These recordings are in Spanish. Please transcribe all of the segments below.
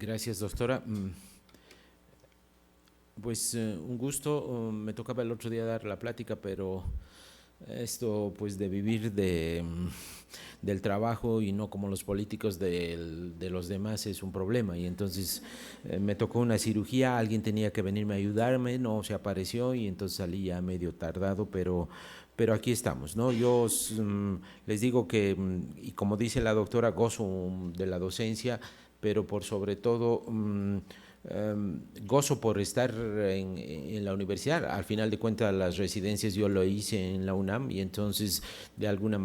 Gracias, doctora. Pues un gusto. Me tocaba el otro día dar la plática, pero esto pues de vivir del trabajo y no como los políticos de los demás es un problema. Y entonces me tocó una cirugía, alguien tenía que venirme a ayudarme, no se apareció y entonces salí ya medio tardado, pero aquí estamos, ¿no? Les digo que, y como dice la doctora, gozo de la docencia, pero por sobre todo gozo por estar en la universidad. Al final de cuentas, las residencias yo lo hice en la UNAM y entonces de alguna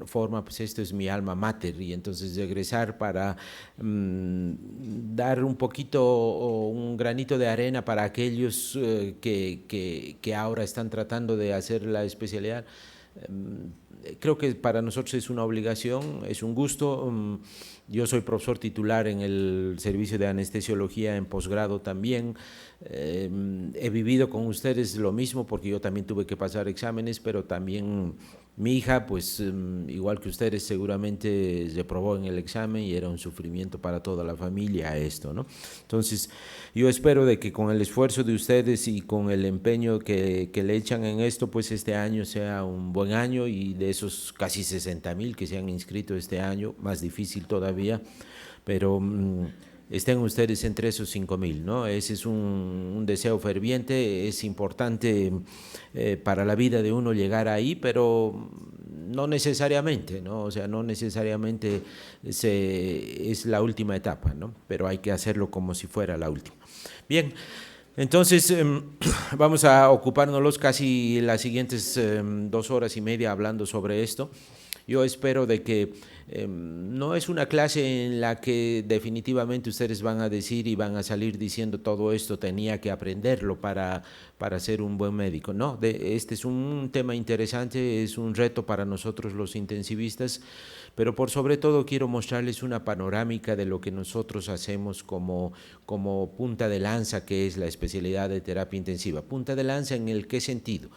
forma pues esto es mi alma mater y entonces regresar para dar un poquito o un granito de arena para aquellos que ahora están tratando de hacer la especialidad. Creo que para nosotros es una obligación, es un gusto. Yo soy profesor titular en el servicio de anestesiología en posgrado también. He vivido con ustedes lo mismo porque yo también tuve que pasar exámenes, pero también mi hija, pues igual que ustedes, seguramente reprobó en el examen y era un sufrimiento para toda la familia esto, ¿no? Entonces, yo espero de que con el esfuerzo de ustedes y con el empeño que le echan en esto, pues este año sea un buen año y de esos casi 60,000 que se han inscrito este año, más difícil todavía, pero estén ustedes entre esos 5,000, ¿no? Ese es un deseo ferviente, es importante para la vida de uno llegar ahí, pero no necesariamente, ¿no? O sea, no necesariamente es la última etapa, ¿no? Pero hay que hacerlo como si fuera la última. Bien, entonces vamos a ocupárnoslos casi las siguientes 2 horas y media hablando sobre esto. Yo espero de que no es una clase en la que definitivamente ustedes van a decir y van a salir diciendo todo esto tenía que aprenderlo para ser un buen médico. No, este es un tema interesante, es un reto para nosotros los intensivistas, pero por sobre todo quiero mostrarles una panorámica de lo que nosotros hacemos como punta de lanza, que es la especialidad de terapia intensiva. Punta de lanza, ¿en el qué sentido?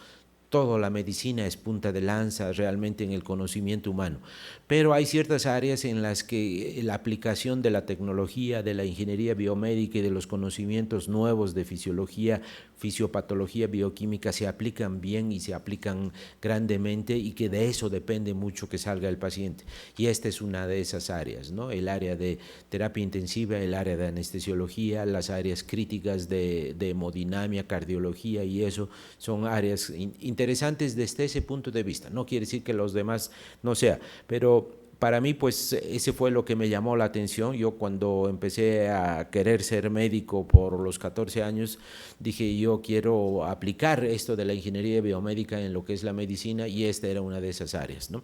Toda la medicina es punta de lanza realmente en el conocimiento humano, pero hay ciertas áreas en las que la aplicación de la tecnología, de la ingeniería biomédica y de los conocimientos nuevos de fisiología, fisiopatología, bioquímica se aplican bien y se aplican grandemente y que de eso depende mucho que salga el paciente. Y esta es una de esas áreas, ¿no? El área de terapia intensiva, el área de anestesiología, las áreas críticas de hemodinamia, cardiología y eso son áreas interesantes desde ese punto de vista. No quiere decir que los demás no sea, pero para mí, pues ese fue lo que me llamó la atención. Yo cuando empecé a querer ser médico por los 14 años, dije yo quiero aplicar esto de la ingeniería biomédica en lo que es la medicina y esta era una de esas áreas, ¿no?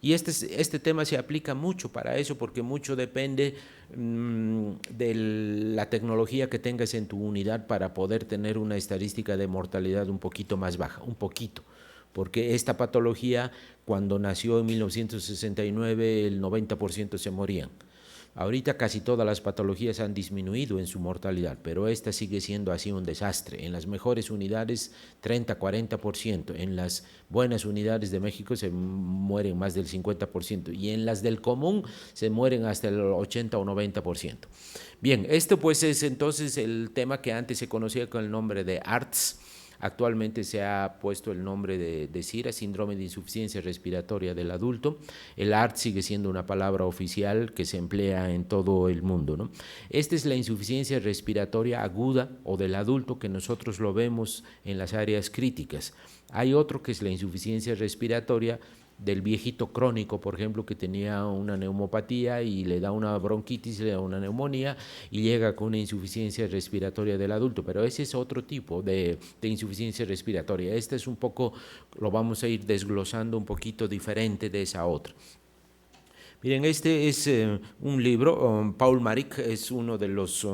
Y este tema se aplica mucho para eso porque mucho depende de la tecnología que tengas en tu unidad para poder tener una estadística de mortalidad un poquito más baja, un poquito, porque esta patología cuando nació en 1969 el 90% se morían. Ahorita casi todas las patologías han disminuido en su mortalidad, pero esta sigue siendo así un desastre. En las mejores unidades 30-40%, en las buenas unidades de México se mueren más del 50% y en las del común se mueren hasta el 80 o 90%. Bien, esto pues es entonces el tema que antes se conocía con el nombre de ARTS. Actualmente se ha puesto el nombre de SIRA, síndrome de insuficiencia respiratoria del adulto. El ART sigue siendo una palabra oficial que se emplea en todo el mundo, ¿no? Esta es la insuficiencia respiratoria aguda o del adulto que nosotros lo vemos en las áreas críticas. Hay otro que es la insuficiencia respiratoria del viejito crónico, por ejemplo, que tenía una neumopatía y le da una bronquitis, le da una neumonía y llega con una insuficiencia respiratoria del adulto, pero ese es otro tipo de insuficiencia respiratoria. Este es un poco, lo vamos a ir desglosando un poquito diferente de esa otra. Miren, este es un libro, Paul Marik es uno de los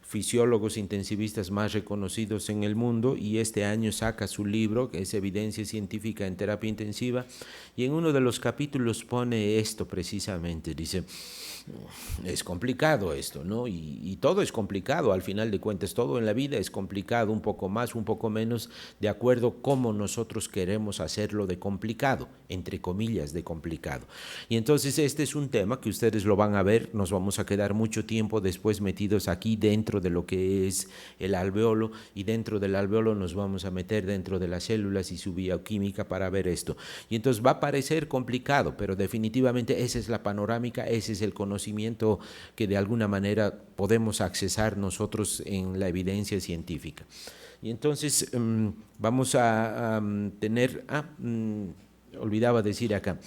fisiólogos intensivistas más reconocidos en el mundo, y este año saca su libro, que es Evidencia Científica en Terapia Intensiva, y en uno de los capítulos pone esto precisamente, dice, es complicado esto, ¿no? Y todo es complicado, al final de cuentas, todo en la vida es complicado, un poco más, un poco menos, de acuerdo cómo nosotros queremos hacerlo de complicado, entre comillas, de complicado. Y entonces este es un tema que ustedes lo van a ver, nos vamos a quedar mucho tiempo después metidos aquí dentro de lo que es el alveolo, y dentro del alveolo nos vamos a meter dentro de las células y su bioquímica para ver esto. Y entonces va a parecer complicado, pero definitivamente esa es la panorámica, ese es el conocimiento que de alguna manera podemos accesar nosotros en la evidencia científica. Y entonces vamos a tener, olvidaba decir acá,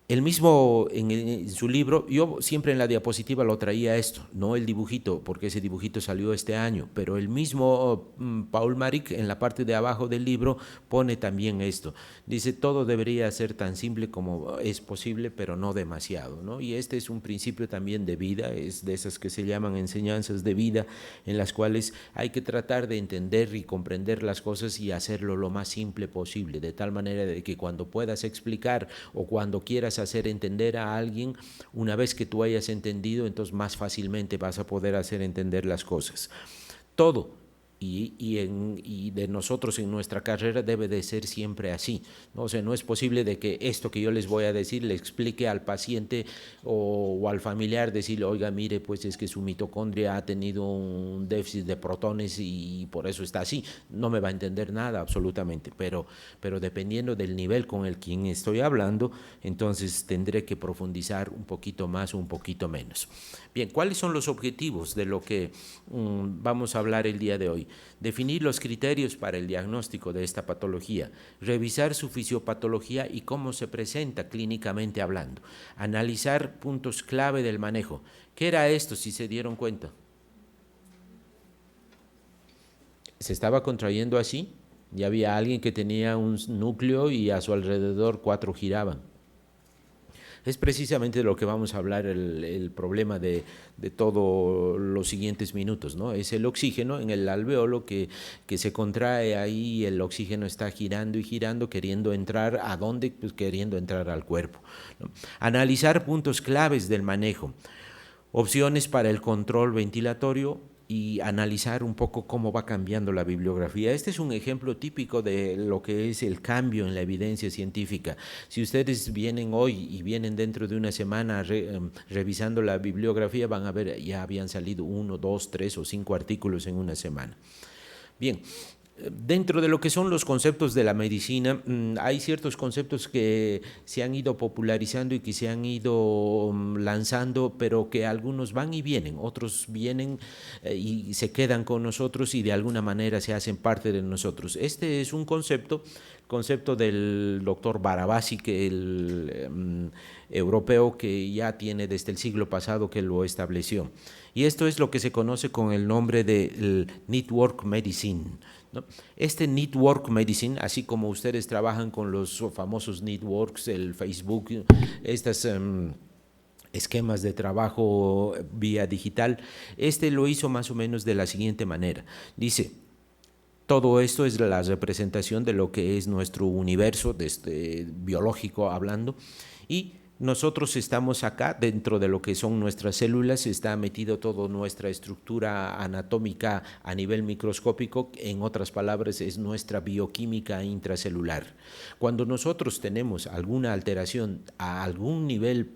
el mismo en su libro, yo siempre en la diapositiva lo traía esto, no el dibujito, porque ese dibujito salió este año, pero el mismo Paul Marik en la parte de abajo del libro pone también esto. Dice, todo debería ser tan simple como es posible, pero no demasiado, ¿no? Y este es un principio también de vida, es de esas que se llaman enseñanzas de vida, en las cuales hay que tratar de entender y comprender las cosas y hacerlo lo más simple posible, de tal manera de que cuando puedas explicar o cuando quieras hacer entender a alguien, una vez que tú hayas entendido, entonces más fácilmente vas a poder hacer entender las cosas. Todo. Y de nosotros en nuestra carrera debe de ser siempre así, ¿no? O sea, no es posible de que esto que yo les voy a decir le explique al paciente o al familiar, decirle, oiga, mire, pues es que su mitocondria ha tenido un déficit de protones y por eso está así. No me va a entender nada absolutamente, pero dependiendo del nivel con el quien estoy hablando, entonces tendré que profundizar un poquito más o un poquito menos. Bien, ¿cuáles son los objetivos de lo que vamos a hablar el día de hoy? Definir los criterios para el diagnóstico de esta patología, revisar su fisiopatología y cómo se presenta clínicamente hablando, analizar puntos clave del manejo. ¿Qué era esto, si se dieron cuenta? Se estaba contrayendo así, y había alguien que tenía un núcleo y a su alrededor 4 giraban. Es precisamente de lo que vamos a hablar, el problema de todos los siguientes minutos, ¿no? Es el oxígeno en el alveolo que se contrae ahí, el oxígeno está girando y girando, queriendo entrar, ¿a dónde? Pues queriendo entrar al cuerpo, ¿no? Analizar puntos claves del manejo, opciones para el control ventilatorio, y analizar un poco cómo va cambiando la bibliografía. Este es un ejemplo típico de lo que es el cambio en la evidencia científica. Si ustedes vienen hoy y vienen dentro de una semana revisando la bibliografía, van a ver, ya habían salido 1, 2, 3 o 5 artículos en una semana. Bien. Dentro de lo que son los conceptos de la medicina, hay ciertos conceptos que se han ido popularizando y que se han ido lanzando, pero que algunos van y vienen, otros vienen y se quedan con nosotros y de alguna manera se hacen parte de nosotros. Este es un concepto del doctor Barabasi, que el europeo, que ya tiene desde el siglo pasado que lo estableció. Y esto es lo que se conoce con el nombre de Network Medicine, ¿no? Este Network Medicine, así como ustedes trabajan con los famosos networks, el Facebook, estas esquemas de trabajo vía digital, este lo hizo más o menos de la siguiente manera. Dice, todo esto es la representación de lo que es nuestro universo, desde biológico hablando, y nosotros estamos acá, dentro de lo que son nuestras células, está metido toda nuestra estructura anatómica a nivel microscópico, en otras palabras, es nuestra bioquímica intracelular. Cuando nosotros tenemos alguna alteración a algún nivel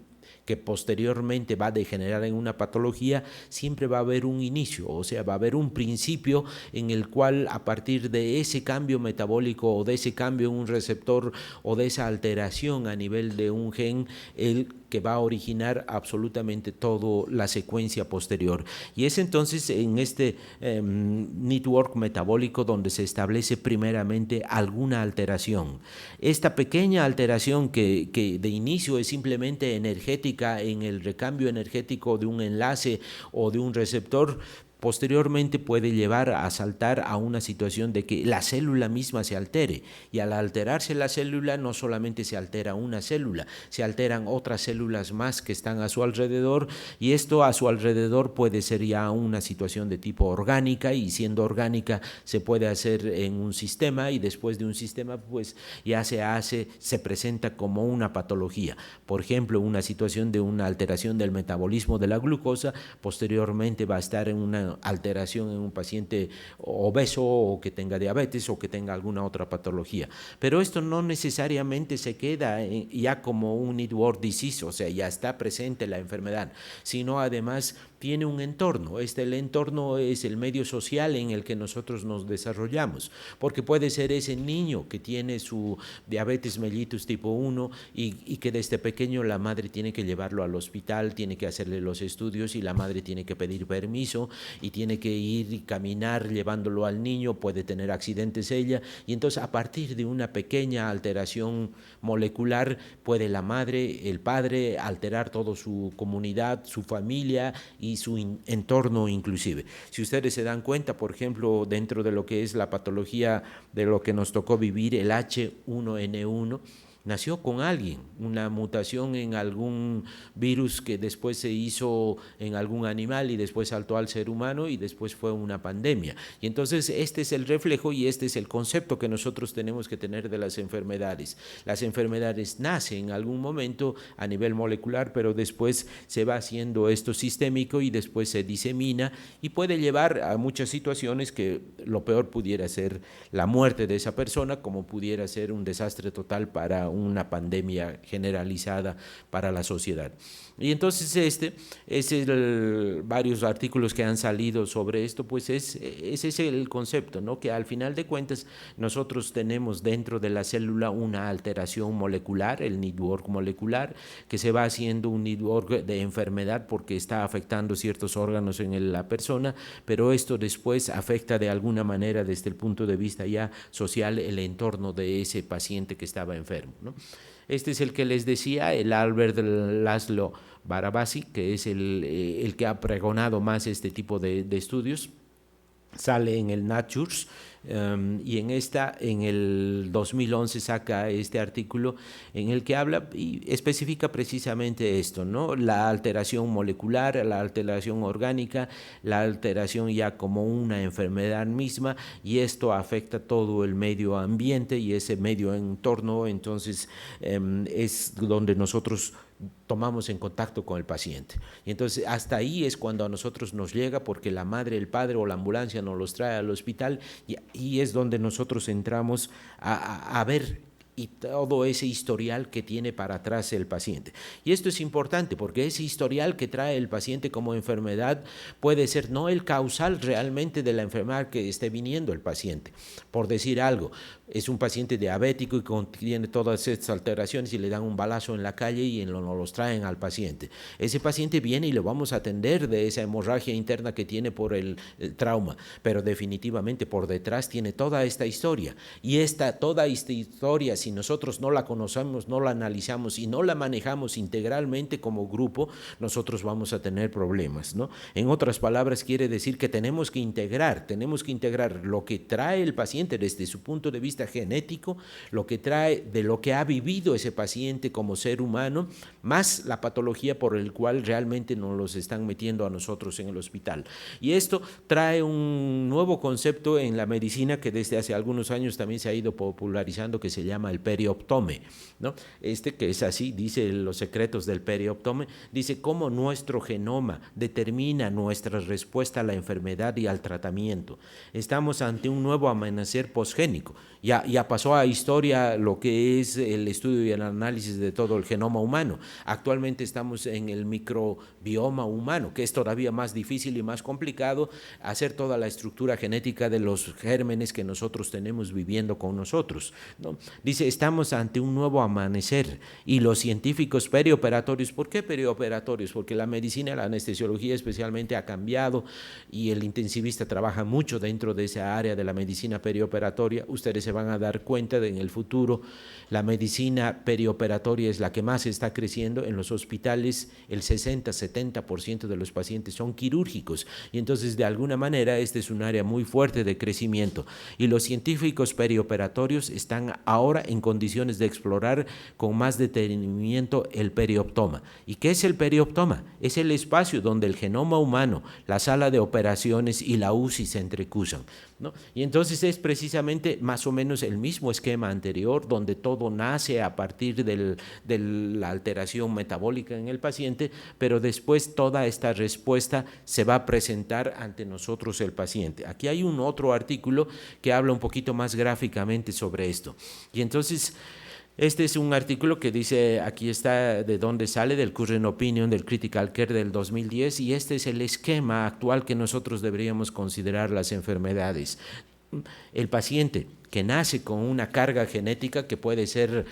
que posteriormente va a degenerar en una patología, siempre va a haber un inicio, o sea, va a haber un principio en el cual a partir de ese cambio metabólico o de ese cambio en un receptor o de esa alteración a nivel de un gen, el que va a originar absolutamente toda la secuencia posterior. Y es entonces en este network metabólico donde se establece primeramente alguna alteración. Esta pequeña alteración que de inicio es simplemente energética en el recambio energético de un enlace o de un receptor, posteriormente puede llevar a saltar a una situación de que la célula misma se altere, y al alterarse la célula no solamente se altera una célula, se alteran otras células más que están a su alrededor, y esto a su alrededor puede ser ya una situación de tipo orgánica, y siendo orgánica se puede hacer en un sistema, y después de un sistema pues ya se presenta como una patología. Por ejemplo, una situación de una alteración del metabolismo de la glucosa, posteriormente va a estar en una alteración en un paciente obeso o que tenga diabetes o que tenga alguna otra patología. Pero esto no necesariamente se queda ya como un Edward disease, o sea, ya está presente la enfermedad, sino además tiene un entorno. El entorno es el medio social en el que nosotros nos desarrollamos, porque puede ser ese niño que tiene su diabetes mellitus tipo 1 y que desde pequeño la madre tiene que llevarlo al hospital, tiene que hacerle los estudios y la madre tiene que pedir permiso y tiene que ir y caminar llevándolo al niño, puede tener accidentes ella, y entonces a partir de una pequeña alteración molecular puede la madre, el padre alterar toda su comunidad, su familia y su entorno inclusive. Si ustedes se dan cuenta, por ejemplo, dentro de lo que es la patología de lo que nos tocó vivir, el H1N1, nació con alguien, una mutación en algún virus que después se hizo en algún animal y después saltó al ser humano y después fue una pandemia. Y entonces este es el reflejo y este es el concepto que nosotros tenemos que tener de las enfermedades. Las enfermedades nacen en algún momento a nivel molecular, pero después se va haciendo esto sistémico y después se disemina y puede llevar a muchas situaciones que lo peor pudiera ser la muerte de esa persona, como pudiera ser un desastre total para una pandemia generalizada para la sociedad. Y entonces varios artículos que han salido sobre esto, pues ese es el concepto, ¿no? Que al final de cuentas nosotros tenemos dentro de la célula una alteración molecular, el network molecular, que se va haciendo un network de enfermedad porque está afectando ciertos órganos en la persona, pero esto después afecta de alguna manera desde el punto de vista ya social el entorno de ese paciente que estaba enfermo, ¿no? Este es el que les decía, el Albert Laszlo Barabasi, que es el que ha pregonado más este tipo de estudios. Sale en el Natures y en el 2011 saca este artículo en el que habla y especifica precisamente esto, ¿no? La alteración molecular, la alteración orgánica, la alteración ya como una enfermedad misma, y esto afecta todo el medio ambiente y ese medio entorno, entonces es donde nosotros tomamos en contacto con el paciente. Y entonces hasta ahí es cuando a nosotros nos llega, porque la madre, el padre o la ambulancia nos los trae al hospital, y es donde nosotros entramos a ver y todo ese historial que tiene para atrás el paciente. Y esto es importante porque ese historial que trae el paciente como enfermedad puede ser no el causal realmente de la enfermedad que esté viniendo el paciente. Por decir algo, es un paciente diabético y tiene todas estas alteraciones y le dan un balazo en la calle y nos los traen al paciente. Ese paciente viene y lo vamos a atender de esa hemorragia interna que tiene por el trauma, pero definitivamente por detrás tiene toda esta historia, y toda esta historia, si nosotros no la conocemos, no la analizamos y no la manejamos integralmente como grupo, nosotros vamos a tener problemas, ¿no? En otras palabras, quiere decir que tenemos que integrar lo que trae el paciente desde su punto de vista genético, lo que trae de lo que ha vivido ese paciente como ser humano, más la patología por el cual realmente nos los están metiendo a nosotros en el hospital. Y esto trae un nuevo concepto en la medicina que desde hace algunos años también se ha ido popularizando, que se llama el perioptome, ¿no? Que es así, dice los secretos del perioptome, dice cómo nuestro genoma determina nuestra respuesta a la enfermedad y al tratamiento. Estamos ante un nuevo amanecer posgénico. Ya pasó a historia lo que es el estudio y el análisis de todo el genoma humano. Actualmente estamos en el microbioma humano, que es todavía más difícil y más complicado hacer toda la estructura genética de los gérmenes que nosotros tenemos viviendo con nosotros, ¿no? Dice, estamos ante un nuevo amanecer, y los científicos perioperatorios, ¿por qué perioperatorios? Porque la medicina, la anestesiología especialmente ha cambiado, y el intensivista trabaja mucho dentro de esa área de la medicina perioperatoria. Ustedes se van van a dar cuenta de en el futuro la medicina perioperatoria es la que más está creciendo. En los hospitales el 60-70% de los pacientes son quirúrgicos y entonces de alguna manera este es un área muy fuerte de crecimiento y los científicos perioperatorios están ahora en condiciones de explorar con más detenimiento el perioptoma. ¿Y qué es el perioptoma? Es el espacio donde el genoma humano, la sala de operaciones y la UCI se entrecruzan, ¿no? Y entonces es precisamente más o menos el mismo esquema anterior, donde todo nace a partir de la alteración metabólica en el paciente, pero después toda esta respuesta se va a presentar ante nosotros el paciente. Aquí hay un otro artículo que habla un poquito más gráficamente sobre esto. Y entonces este es un artículo que dice, aquí está de dónde sale, del Current Opinion, del Critical Care del 2010, y este es el esquema actual que nosotros deberíamos considerar las enfermedades. El paciente que nace con una carga genética que puede ser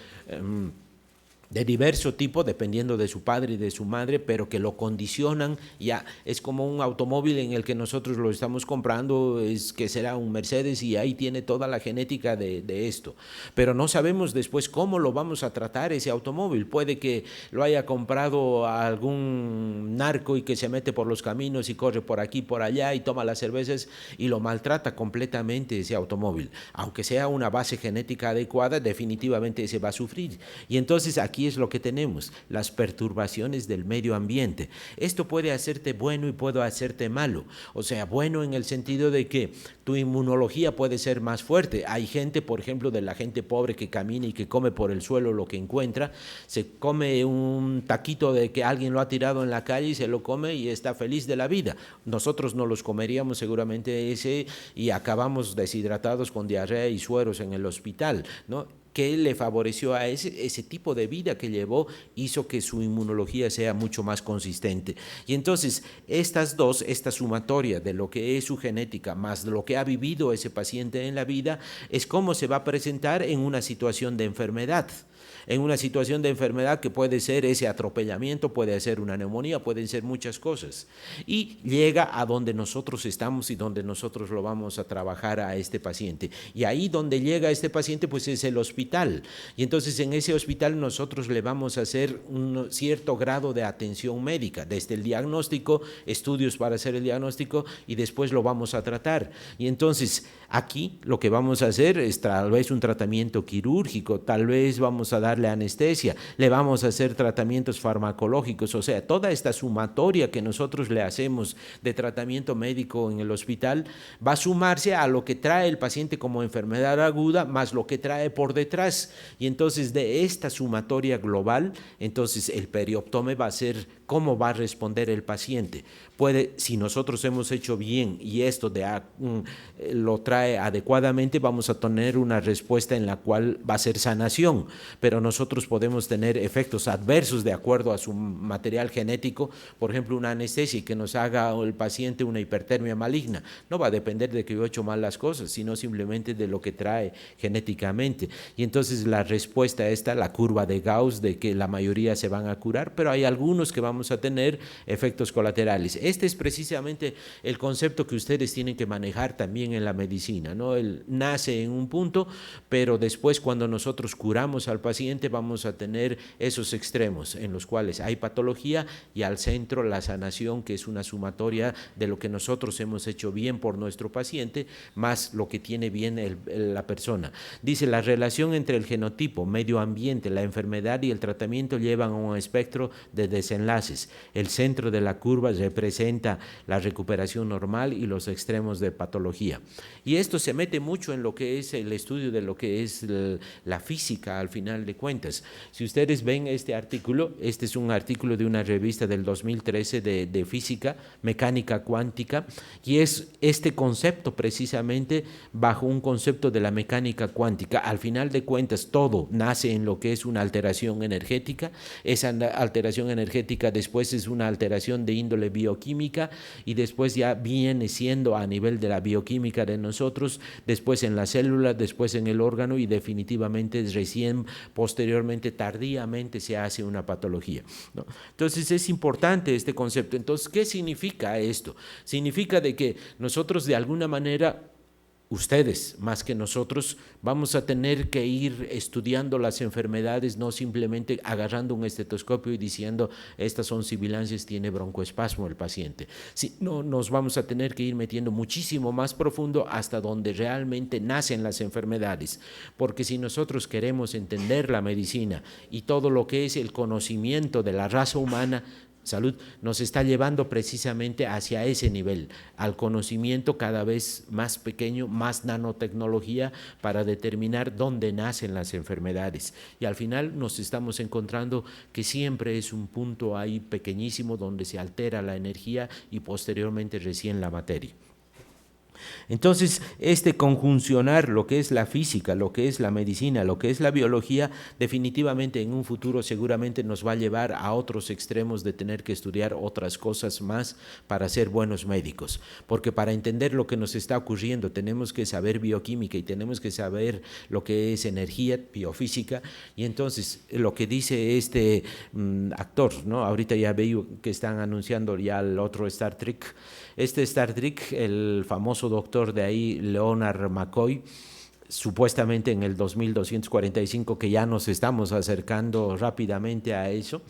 de diverso tipo, dependiendo de su padre y de su madre, pero que lo condicionan, ya es como un automóvil en el que nosotros lo estamos comprando, es que será un Mercedes y ahí tiene toda la genética de esto, pero no sabemos después cómo lo vamos a tratar ese automóvil. Puede que lo haya comprado a algún narco y que se mete por los caminos y corre por aquí, por allá y toma las cervezas y lo maltrata completamente ese automóvil. Aunque sea una base genética adecuada, definitivamente ese va a sufrir. Y entonces aquí es lo que tenemos, las perturbaciones del medio ambiente. Esto puede hacerte bueno y puede hacerte malo. O sea, bueno en el sentido de que tu inmunología puede ser más fuerte. Hay gente, por ejemplo, de la gente pobre que camina y que come por el suelo lo que encuentra, se come un taquito de que alguien lo ha tirado en la calle y se lo come y está feliz de la vida. Nosotros no los comeríamos seguramente ese y acabamos deshidratados con diarrea y sueros en el hospital, ¿no? ¿Qué le favoreció a ese tipo de vida que llevó? Hizo que su inmunología sea mucho más consistente. Y entonces, esta sumatoria de lo que es su genética más lo que ha vivido ese paciente en la vida, es cómo se va a presentar en una situación de enfermedad. En una situación de enfermedad que puede ser ese atropellamiento, puede ser una neumonía, pueden ser muchas cosas. Y llega a donde nosotros estamos y donde nosotros lo vamos a trabajar a este paciente. Y ahí donde llega este paciente, pues es el hospital. Y entonces en ese hospital nosotros le vamos a hacer un cierto grado de atención médica, desde el diagnóstico, estudios para hacer el diagnóstico y después lo vamos a tratar. Y entonces aquí lo que vamos a hacer es tal vez un tratamiento quirúrgico, tal vez vamos a darle anestesia, le vamos a hacer tratamientos farmacológicos, o sea, toda esta sumatoria que nosotros le hacemos de tratamiento médico en el hospital va a sumarse a lo que trae el paciente como enfermedad aguda, más lo que trae por detrás. Y entonces de esta sumatoria global, entonces el perioptome va a ser cómo va a responder el paciente. Puede, si nosotros hemos hecho bien y esto lo trae adecuadamente, vamos a tener una respuesta en la cual va a ser sanación, pero nosotros podemos tener efectos adversos de acuerdo a su material genético, por ejemplo una anestesia que nos haga el paciente una hipertermia maligna, no va a depender de que yo he hecho mal las cosas, sino simplemente de lo que trae genéticamente. Y entonces la respuesta está la curva de Gauss, de que la mayoría se van a curar, pero hay algunos que vamos a tener efectos colaterales. Este es precisamente el concepto que ustedes tienen que manejar también en la medicina, ¿no? Él nace en un punto, pero después cuando nosotros curamos al paciente vamos a tener esos extremos en los cuales hay patología y al centro la sanación, que es una sumatoria de lo que nosotros hemos hecho bien por nuestro paciente, más lo que tiene bien la persona. Dice, la relación entre el genotipo, medio ambiente, la enfermedad y el tratamiento llevan a un espectro de desenlaces. El centro de la curva representa la recuperación normal y los extremos de patología. Y esto se mete mucho en lo que es el estudio de lo que es la física al final de cuentas. Si ustedes ven este artículo, este es un artículo de una revista del 2013 de física, mecánica cuántica, y es este concepto precisamente bajo un concepto de la mecánica cuántica. Al final de cuentas todo nace en lo que es una alteración energética, esa alteración energética después es una alteración de índole bioquímica y después ya viene siendo a nivel de la bioquímica de nosotros, después en la célula, después en el órgano y definitivamente recién posteriormente, tardíamente se hace una patología, ¿no? Entonces es importante este concepto. Entonces, ¿qué significa esto? Significa de que nosotros de alguna manera ustedes, más que nosotros, vamos a tener que ir estudiando las enfermedades, no simplemente agarrando un estetoscopio y diciendo, estas son sibilancias, tiene broncoespasmo el paciente. No, nos vamos a tener que ir metiendo muchísimo más profundo hasta donde realmente nacen las enfermedades, porque si nosotros queremos entender la medicina y todo lo que es el conocimiento de la raza humana, salud, nos está llevando precisamente hacia ese nivel, al conocimiento cada vez más pequeño, más nanotecnología para determinar dónde nacen las enfermedades. Y al final nos estamos encontrando que siempre es un punto ahí pequeñísimo donde se altera la energía y posteriormente recién la materia. Entonces, este conjuncionar lo que es la física, lo que es la medicina, lo que es la biología, definitivamente en un futuro seguramente nos va a llevar a otros extremos de tener que estudiar otras cosas más para ser buenos médicos. Porque para entender lo que nos está ocurriendo tenemos que saber bioquímica y tenemos que saber lo que es energía, biofísica. Y entonces, lo que dice este actor, ¿no? Ahorita ya veo que están anunciando ya el otro Star Trek. Este Star Trek, el famoso doctor de ahí, Leonard McCoy, supuestamente en el 2245, que ya nos estamos acercando rápidamente a eso,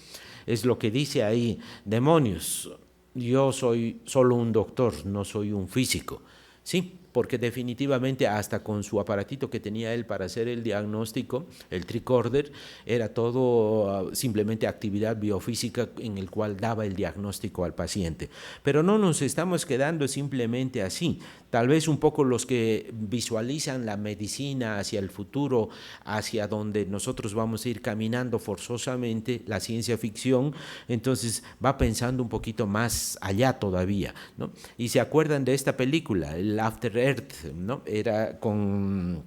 es lo que dice ahí, demonios, yo soy solo un doctor, no soy un físico, ¿sí? Porque definitivamente hasta con su aparatito que tenía él para hacer el diagnóstico, el tricorder, era todo simplemente actividad biofísica en el cual daba el diagnóstico al paciente. Pero no nos estamos quedando simplemente así. Tal vez un poco los que visualizan la medicina hacia el futuro, hacia donde nosotros vamos a ir caminando forzosamente, la ciencia ficción, entonces va pensando un poquito más allá todavía, ¿no? Y se acuerdan de esta película, el After Earth, ¿no? Era con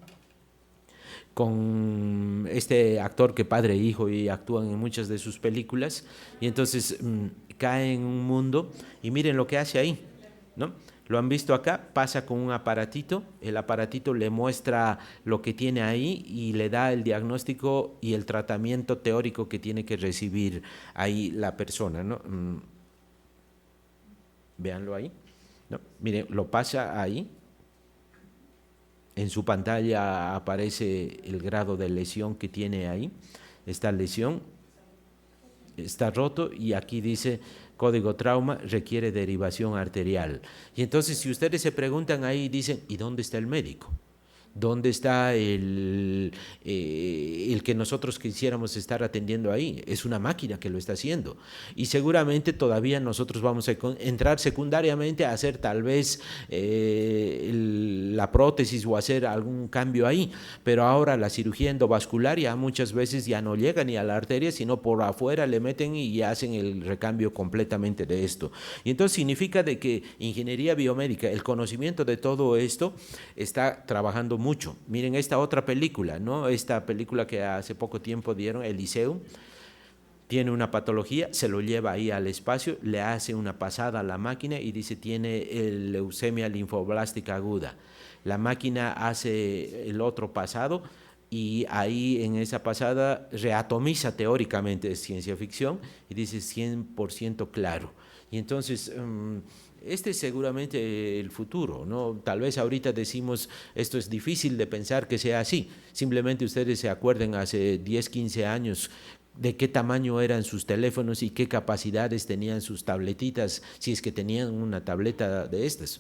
este actor que padre e hijo y actúan en muchas de sus películas, y entonces cae en un mundo y miren lo que hace ahí, ¿no? Lo han visto acá, pasa con un aparatito, el aparatito le muestra lo que tiene ahí y le da el diagnóstico y el tratamiento teórico que tiene que recibir ahí la persona, ¿no? Véanlo ahí, ¿no? Miren, lo pasa ahí, en su pantalla aparece el grado de lesión que tiene ahí, esta lesión está roto y aquí dice código trauma requiere derivación arterial. Y entonces si ustedes se preguntan ahí, dicen, ¿y dónde está el médico? ¿Dónde está el que nosotros quisiéramos estar atendiendo ahí? Es una máquina que lo está haciendo. Y seguramente todavía nosotros vamos a entrar secundariamente a hacer tal vez la prótesis o hacer algún cambio ahí. Pero ahora la cirugía endovascular ya muchas veces ya no llega ni a la arteria, sino por afuera le meten y hacen el recambio completamente de esto. Y entonces significa de que ingeniería biomédica, el conocimiento de todo esto está trabajando mucho. Miren esta otra película, ¿no? Esta película que hace poco tiempo dieron, Elysium, tiene una patología, se lo lleva ahí al espacio, le hace una pasada a la máquina y dice tiene leucemia linfoblástica aguda. La máquina hace el otro pasado y ahí en esa pasada reatomiza teóricamente, es ciencia ficción, y dice 100% claro. Y entonces este es seguramente el futuro, ¿no? Tal vez ahorita decimos, esto es difícil de pensar que sea así. Simplemente ustedes se acuerden hace 10, 15 años de qué tamaño eran sus teléfonos y qué capacidades tenían sus tabletitas, si es que tenían una tableta de estas.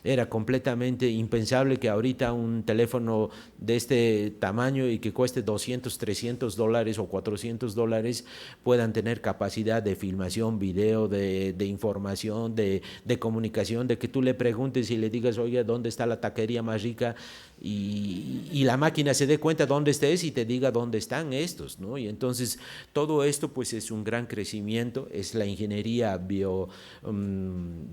Era completamente impensable que ahorita un teléfono de este tamaño y que cueste $200, $300 o $400 puedan tener capacidad de filmación, video, de información, de comunicación, de que tú le preguntes y le digas, oiga, ¿dónde está la taquería más rica? Y la máquina se dé cuenta dónde estés y te diga dónde están estos, ¿no? Y entonces todo esto pues es un gran crecimiento, es la ingeniería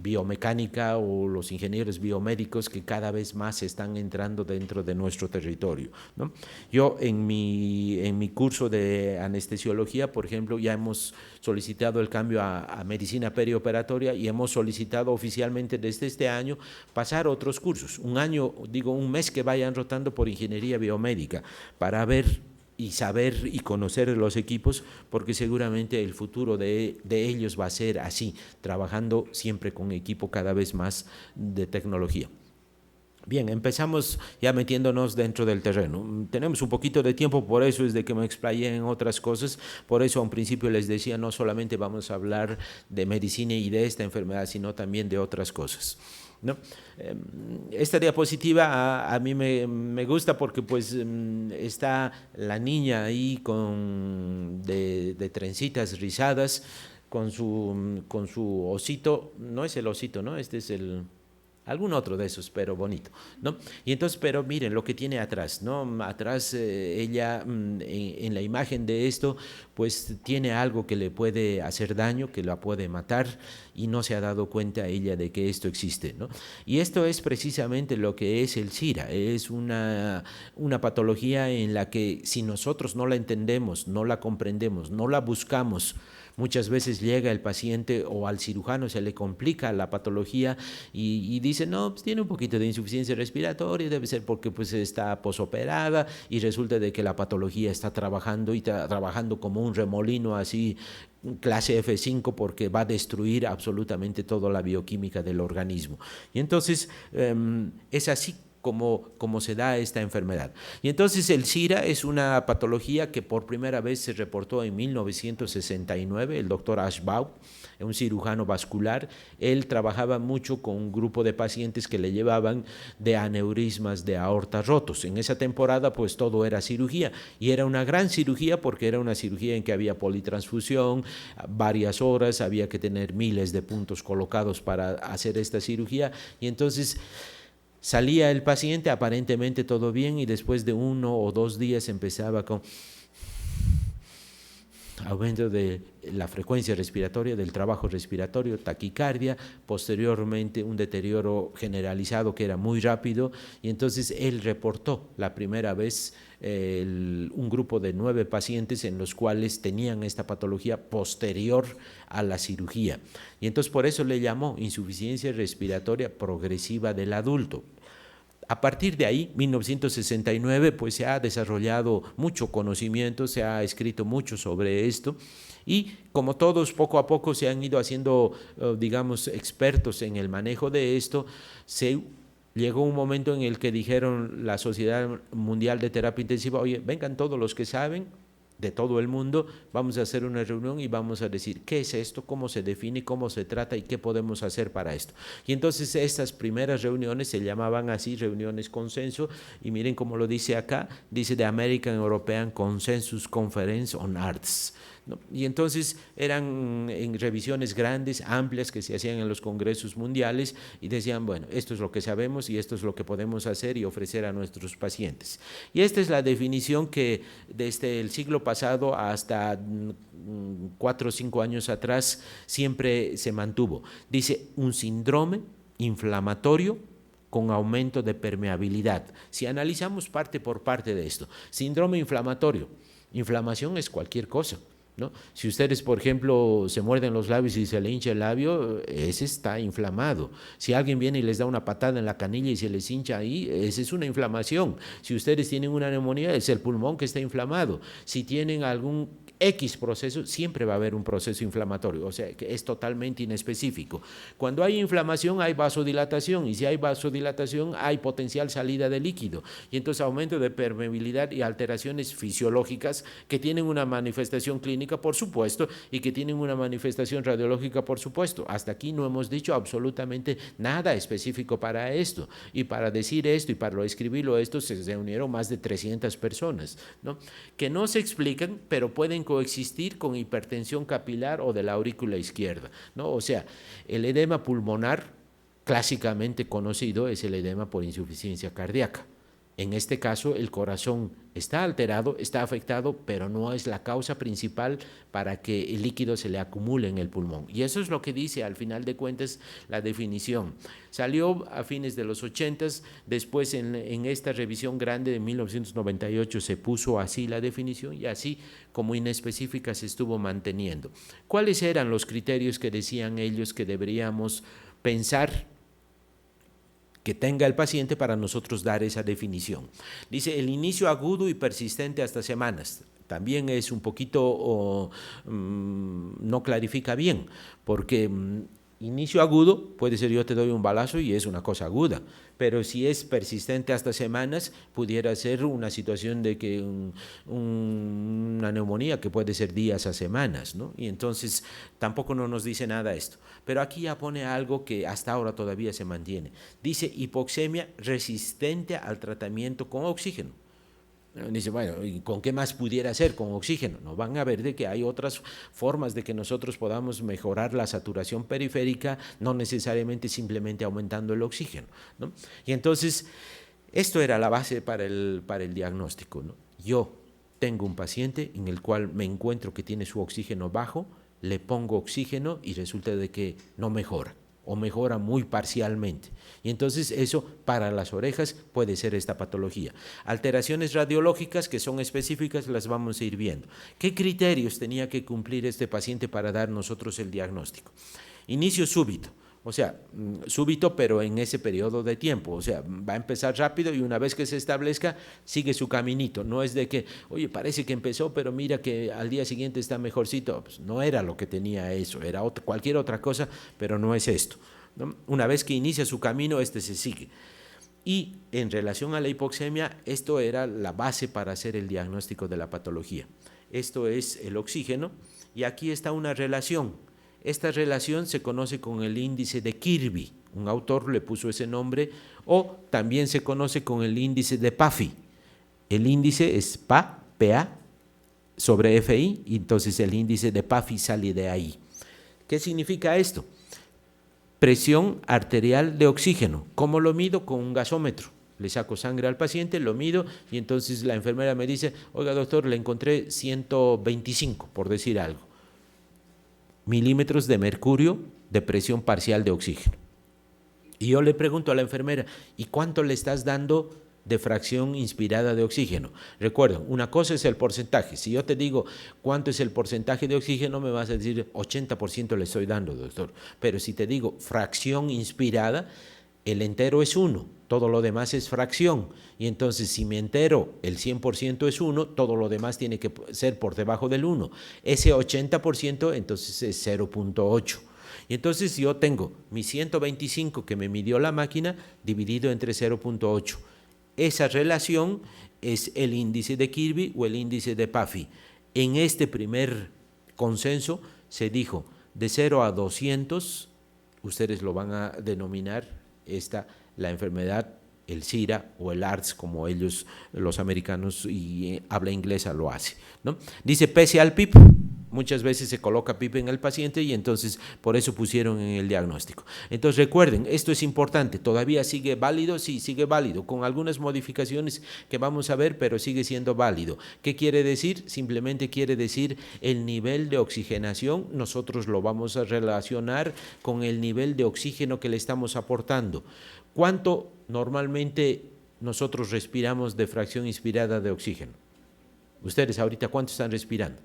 biomecánica o los ingenieros biomédicos que cada vez más están entrando dentro de nuestro territorio, ¿no? Yo en mi curso de anestesiología, por ejemplo, ya hemos solicitado el cambio a medicina perioperatoria y hemos solicitado oficialmente desde este año pasar otros cursos, un mes que vayan rotando por ingeniería biomédica para ver y saber y conocer los equipos, porque seguramente el futuro de ellos va a ser así, trabajando siempre con equipo cada vez más de tecnología. Bien, empezamos ya metiéndonos dentro del terreno. Tenemos un poquito de tiempo, por eso es de que me explayé en otras cosas. Por eso a un principio les decía, no solamente vamos a hablar de medicina y de esta enfermedad, sino también de otras cosas, ¿no? Esta diapositiva a mí me gusta porque pues está la niña ahí de trencitas rizadas con su osito, no es el osito, ¿no? Este es algún otro de esos, pero bonito, ¿no? Y entonces, pero miren lo que tiene atrás, ¿no? Atrás ella, en la imagen de esto, pues tiene algo que le puede hacer daño, que la puede matar, y no se ha dado cuenta ella de que esto existe, ¿no? Y esto es precisamente lo que es el SIDA, es una patología en la que si nosotros no la entendemos, no la comprendemos, no la buscamos, muchas veces llega el paciente o al cirujano se le complica la patología y dice, no, pues tiene un poquito de insuficiencia respiratoria, debe ser porque pues está posoperada y resulta de que la patología está trabajando y trabajando como un remolino así clase F5 porque va a destruir absolutamente toda la bioquímica del organismo. Y entonces es así como se da esta enfermedad. Y entonces el SIDA es una patología que por primera vez se reportó en 1969, el doctor Ashbaugh, un cirujano vascular, él trabajaba mucho con un grupo de pacientes que le llevaban de aneurismas de aorta rotos. En esa temporada pues todo era cirugía y era una gran cirugía porque era una cirugía en que había politransfusión, varias horas, había que tener miles de puntos colocados para hacer esta cirugía y entonces salía el paciente, aparentemente todo bien, y después de 1 o 2 días empezaba con aumento de la frecuencia respiratoria, del trabajo respiratorio, taquicardia, posteriormente un deterioro generalizado que era muy rápido, y entonces él reportó la primera vez un grupo de 9 pacientes en los cuales tenían esta patología posterior a la cirugía. Y entonces por eso le llamó insuficiencia respiratoria progresiva del adulto. A partir de ahí, 1969, pues se ha desarrollado mucho conocimiento, se ha escrito mucho sobre esto y como todos poco a poco se han ido haciendo, digamos, expertos en el manejo de esto, se llegó un momento en el que dijeron la Sociedad Mundial de Terapia Intensiva, oye, vengan todos los que saben de todo el mundo, vamos a hacer una reunión y vamos a decir qué es esto, cómo se define, cómo se trata y qué podemos hacer para esto. Y entonces estas primeras reuniones se llamaban así, reuniones consenso, y miren cómo lo dice acá, dice The American European Consensus Conference on Arts, ¿no? Y entonces eran en revisiones grandes, amplias, que se hacían en los congresos mundiales y decían, bueno, esto es lo que sabemos y esto es lo que podemos hacer y ofrecer a nuestros pacientes. Y esta es la definición que desde el siglo pasado hasta 4 o 5 años atrás siempre se mantuvo. Dice, un síndrome inflamatorio con aumento de permeabilidad. Si analizamos parte por parte de esto, síndrome inflamatorio, inflamación es cualquier cosa, ¿no? Si ustedes, por ejemplo, se muerden los labios y se le hincha el labio, ese está inflamado. Si alguien viene y les da una patada en la canilla y se les hincha ahí, esa es una inflamación. Si ustedes tienen una neumonía, es el pulmón que está inflamado. Si tienen algún X proceso, siempre va a haber un proceso inflamatorio, o sea, que es totalmente inespecífico. Cuando hay inflamación hay vasodilatación y si hay vasodilatación hay potencial salida de líquido y entonces aumento de permeabilidad y alteraciones fisiológicas que tienen una manifestación clínica, por supuesto, y que tienen una manifestación radiológica, por supuesto. Hasta aquí no hemos dicho absolutamente nada específico para esto y para decir esto y para escribirlo esto se reunieron más de 300 personas, ¿no? Que no se explican, pero pueden coexistir con hipertensión capilar o de la aurícula izquierda, ¿no? O sea, el edema pulmonar clásicamente conocido es el edema por insuficiencia cardíaca. En este caso, el corazón está alterado, está afectado, pero no es la causa principal para que el líquido se le acumule en el pulmón. Y eso es lo que dice, al final de cuentas, la definición. Salió a fines de los 80, después en esta revisión grande de 1998 se puso así la definición y así como inespecífica se estuvo manteniendo. ¿Cuáles eran los criterios que decían ellos que deberíamos pensar que tenga el paciente para nosotros dar esa definición? Dice, el inicio agudo y persistente hasta semanas. También es un poquito, no clarifica bien, porque inicio agudo, puede ser yo te doy un balazo y es una cosa aguda, pero si es persistente hasta semanas, pudiera ser una situación de que una neumonía que puede ser días a semanas, ¿no? Y entonces tampoco no nos dice nada esto. Pero aquí ya pone algo que hasta ahora todavía se mantiene. Dice hipoxemia resistente al tratamiento con oxígeno. Dice, bueno, ¿y con qué más pudiera ser? Con oxígeno. No van a ver de que hay otras formas de que nosotros podamos mejorar la saturación periférica, no necesariamente simplemente aumentando el oxígeno, ¿no? Y entonces, esto era la base para el diagnóstico, ¿no? Yo tengo un paciente en el cual me encuentro que tiene su oxígeno bajo, le pongo oxígeno y resulta de que no mejora, o mejora muy parcialmente. Y entonces eso para las orejas puede ser esta patología. Alteraciones radiológicas que son específicas las vamos a ir viendo. ¿Qué criterios tenía que cumplir este paciente para dar nosotros el diagnóstico? Inicio súbito, o sea, súbito pero en ese periodo de tiempo, o sea, va a empezar rápido y una vez que se establezca sigue su caminito, no es de que, oye, parece que empezó pero mira que al día siguiente está mejorcito, pues no era lo que tenía eso, era cualquier otra cosa, pero no es esto, ¿no? Una vez que inicia su camino, se sigue. Y en relación a la hipoxemia, esto era la base para hacer el diagnóstico de la patología. Esto es el oxígeno y aquí está una relación. Esta relación se conoce con el índice de Kirby, un autor le puso ese nombre, o también se conoce con el índice de PAFI. El índice es PA sobre FI, y entonces el índice de PAFI sale de ahí. ¿Qué significa esto? Presión arterial de oxígeno. ¿Cómo lo mido? Con un gasómetro. Le saco sangre al paciente, lo mido y entonces la enfermera me dice, oiga doctor, le encontré 125, por decir algo, milímetros de mercurio de presión parcial de oxígeno. Y yo le pregunto a la enfermera, ¿y cuánto le estás dando de fracción inspirada de oxígeno? Recuerden, una cosa es el porcentaje. Si yo te digo cuánto es el porcentaje de oxígeno, me vas a decir 80% le estoy dando, doctor. Pero si te digo fracción inspirada, el entero es 1, todo lo demás es fracción. Y entonces si mi entero, el 100% es 1, todo lo demás tiene que ser por debajo del 1. Ese 80% entonces es 0.8. Y entonces yo tengo mi 125 que me midió la máquina dividido entre 0.8. Esa relación es el índice de Kirby o el índice de PAFI. En este primer consenso se dijo de 0 a 200, ustedes lo van a denominar la enfermedad, el SIRA o el ARDS, como ellos, los americanos y habla inglesa lo hace, ¿no? Dice pese al PIP, muchas veces se coloca PIP en el paciente y entonces por eso pusieron en el diagnóstico. Entonces recuerden, esto es importante, todavía sigue válido, sí, sigue válido, con algunas modificaciones que vamos a ver, pero sigue siendo válido. ¿Qué quiere decir? Simplemente quiere decir el nivel de oxigenación, nosotros lo vamos a relacionar con el nivel de oxígeno que le estamos aportando. ¿Cuánto normalmente nosotros respiramos de fracción inspirada de oxígeno? Ustedes ahorita, ¿cuánto están respirando?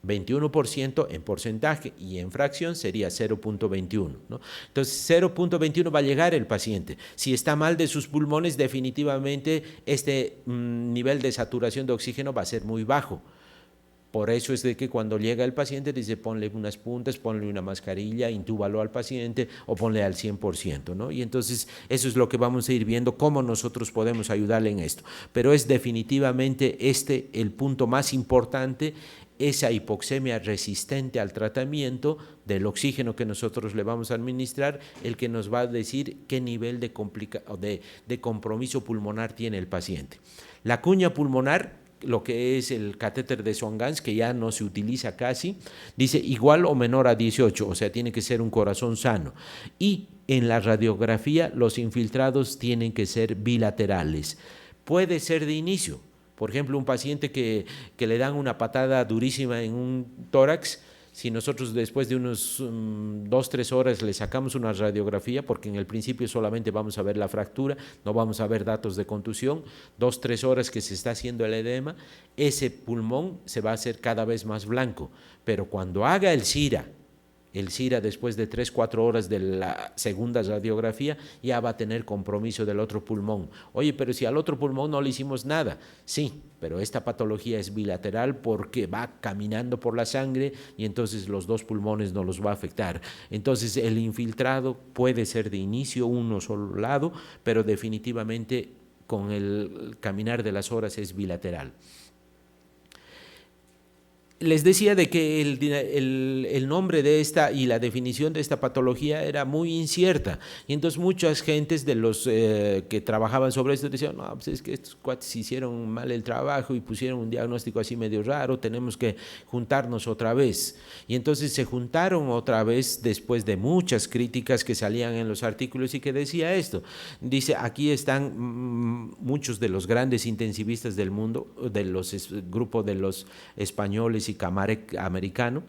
21% en porcentaje y en fracción sería 0.21, ¿no? Entonces 0.21 va a llegar el paciente. Si está mal de sus pulmones, definitivamente este nivel de saturación de oxígeno va a ser muy bajo. Por eso es de que cuando llega el paciente dice ponle unas puntas, ponle una mascarilla, intúbalo al paciente o ponle al 100%, ¿no? Y entonces eso es lo que vamos a ir viendo, cómo nosotros podemos ayudarle en esto. Pero es definitivamente el punto más importante, esa hipoxemia resistente al tratamiento del oxígeno que nosotros le vamos a administrar, el que nos va a decir qué nivel de compromiso pulmonar tiene el paciente. La cuña pulmonar, lo que es el catéter de Swan-Ganz, que ya no se utiliza casi, dice igual o menor a 18, o sea, tiene que ser un corazón sano. Y en la radiografía los infiltrados tienen que ser bilaterales. Puede ser de inicio, por ejemplo, un paciente que le dan una patada durísima en un tórax, si nosotros después de unos 2-3 horas le sacamos una radiografía, porque en el principio solamente vamos a ver la fractura, no vamos a ver datos de contusión, 2-3 horas que se está haciendo el edema, ese pulmón se va a hacer cada vez más blanco, pero cuando haga el SIRA El CIRA, después de 3, 4 horas de la segunda radiografía, ya va a tener compromiso del otro pulmón. Oye, pero si al otro pulmón no le hicimos nada. Sí, pero esta patología es bilateral porque va caminando por la sangre y entonces los dos pulmones no los va a afectar. Entonces el infiltrado puede ser de inicio uno solo lado, pero definitivamente con el caminar de las horas es bilateral. Les decía de que el nombre de esta y la definición de esta patología era muy incierta, y entonces muchas gentes de los que trabajaban sobre esto decían, no, pues es que estos cuates hicieron mal el trabajo y pusieron un diagnóstico así medio raro, tenemos que juntarnos otra vez. Y entonces se juntaron otra vez después de muchas críticas que salían en los artículos y que decía esto. Dice, aquí están muchos de los grandes intensivistas del mundo, de los grupos de los españoles y americano,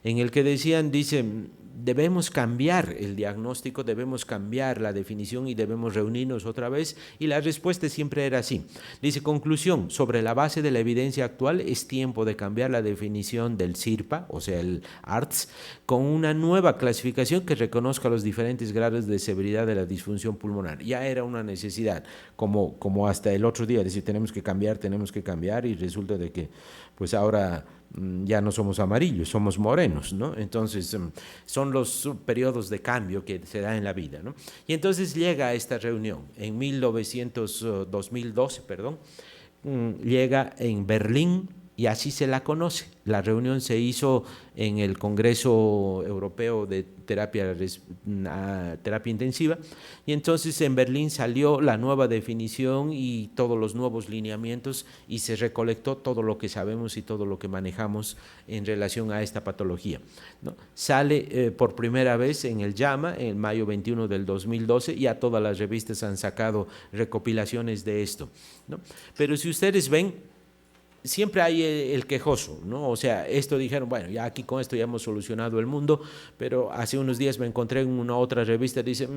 en el que decían, dicen, debemos cambiar el diagnóstico, debemos cambiar la definición y debemos reunirnos otra vez, y la respuesta siempre era así. Dice, conclusión, sobre la base de la evidencia actual es tiempo de cambiar la definición del CIRPA, o sea, el ARTS, con una nueva clasificación que reconozca los diferentes grados de severidad de la disfunción pulmonar. Ya era una necesidad, como hasta el otro día, decir, tenemos que cambiar, y resulta de que pues ahora ya no somos amarillos, somos morenos, ¿no? Entonces son los periodos de cambio que se da en la vida, ¿no? Y entonces llega a esta reunión en 2012, llega en Berlín, y así se la conoce. La reunión se hizo en el Congreso Europeo de Terapia Intensiva, y entonces en Berlín salió la nueva definición y todos los nuevos lineamientos, y se recolectó todo lo que sabemos y todo lo que manejamos en relación a esta patología, ¿no? Sale por primera vez en el JAMA en mayo 21 del 2012, ya todas las revistas han sacado recopilaciones de esto, ¿no? Pero si ustedes ven, siempre hay el quejoso, ¿no? O sea, esto dijeron, bueno, ya aquí con esto ya hemos solucionado el mundo, pero hace unos días me encontré en una otra revista, dice,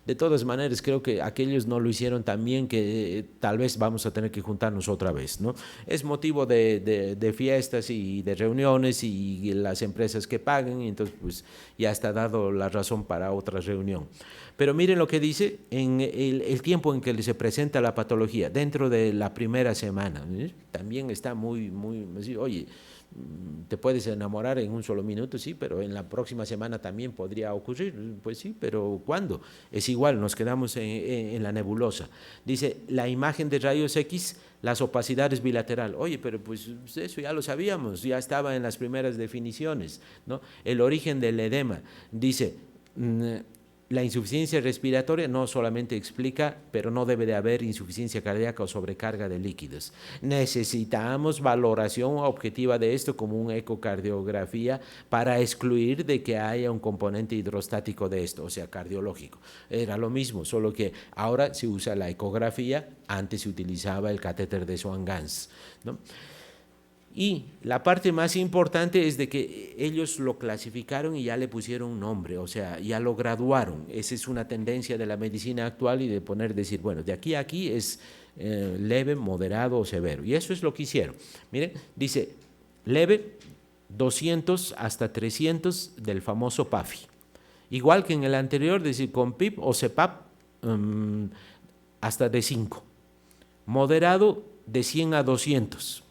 de todas maneras, creo que aquellos no lo hicieron tan bien, que tal vez vamos a tener que juntarnos otra vez, ¿no? Es motivo de fiestas y de reuniones y las empresas que pagan, y entonces pues ya está dado la razón para otra reunión. Pero miren lo que dice en el tiempo en que se presenta la patología, dentro de la primera semana, ¿eh? También está muy, oye, te puedes enamorar en un solo minuto, sí, pero en la próxima semana también podría ocurrir, pues sí, pero ¿cuándo? Es igual, nos quedamos en la nebulosa. Dice, la imagen de rayos X, las opacidades bilateral. Oye, pero pues eso ya lo sabíamos, ya estaba en las primeras definiciones, ¿no? El origen del edema, dice, la insuficiencia respiratoria no solamente explica, pero no debe de haber insuficiencia cardíaca o sobrecarga de líquidos. Necesitamos valoración objetiva de esto como una ecocardiografía para excluir de que haya un componente hidrostático de esto, o sea, cardiológico. Era lo mismo, solo que ahora se usa la ecografía, antes se utilizaba el catéter de Swan-Ganz, ¿no? Y la parte más importante es de que ellos lo clasificaron y ya le pusieron un nombre, o sea, ya lo graduaron. Esa es una tendencia de la medicina actual, y de decir, bueno, de aquí a aquí es leve, moderado o severo. Y eso es lo que hicieron. Miren, dice leve, 200 hasta 300 del famoso PAFI. Igual que en el anterior, decir con PIP o CEPAP hasta de 5. Moderado, de 100 a 200.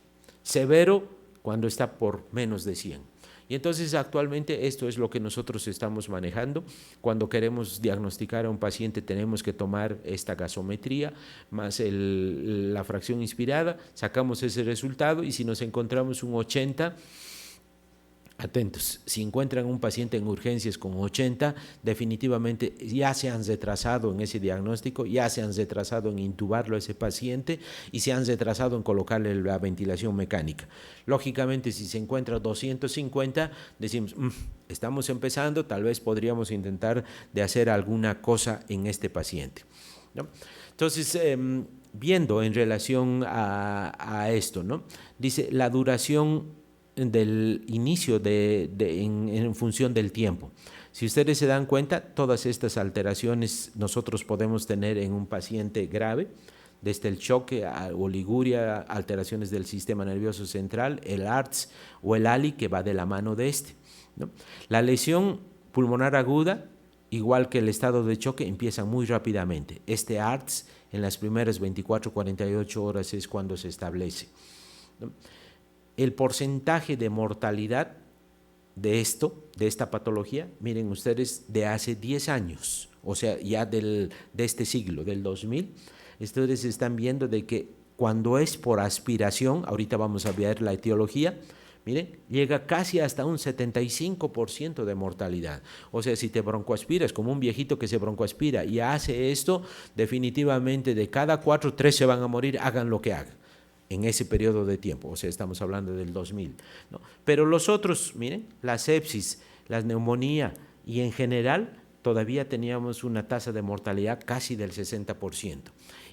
Severo, cuando está por menos de 100. Y entonces actualmente esto es lo que nosotros estamos manejando. Cuando queremos diagnosticar a un paciente tenemos que tomar esta gasometría más la fracción inspirada, sacamos ese resultado, y si nos encontramos un 80, atentos, si encuentran un paciente en urgencias con 80, definitivamente ya se han retrasado en ese diagnóstico, ya se han retrasado en intubarlo a ese paciente, y se han retrasado en colocarle la ventilación mecánica. Lógicamente, si se encuentra 250, decimos, estamos empezando, tal vez podríamos intentar de hacer alguna cosa en este paciente, ¿no? Entonces, viendo en relación a esto, ¿no? Dice, la duración del inicio en función del tiempo. Si ustedes se dan cuenta, todas estas alteraciones nosotros podemos tener en un paciente grave, desde el choque, oliguria, alteraciones del sistema nervioso central, el ARTS o el ALI, que va de la mano de este, ¿no? La lesión pulmonar aguda, igual que el estado de choque, empieza muy rápidamente. Este ARTS en las primeras 24-48 horas es cuando se establece, ¿no? El porcentaje de mortalidad de esta patología, miren ustedes, de hace 10 años, o sea, ya de este siglo, del 2000, ustedes están viendo de que cuando es por aspiración, ahorita vamos a ver la etiología, miren, llega casi hasta un 75% de mortalidad. O sea, si te broncoaspiras, como un viejito que se broncoaspira y hace esto, definitivamente de cada 4, 3 se van a morir, hagan lo que hagan en ese periodo de tiempo, o sea, estamos hablando del 2000, ¿no? Pero los otros, miren, la sepsis, la neumonía y en general todavía teníamos una tasa de mortalidad casi del 60%.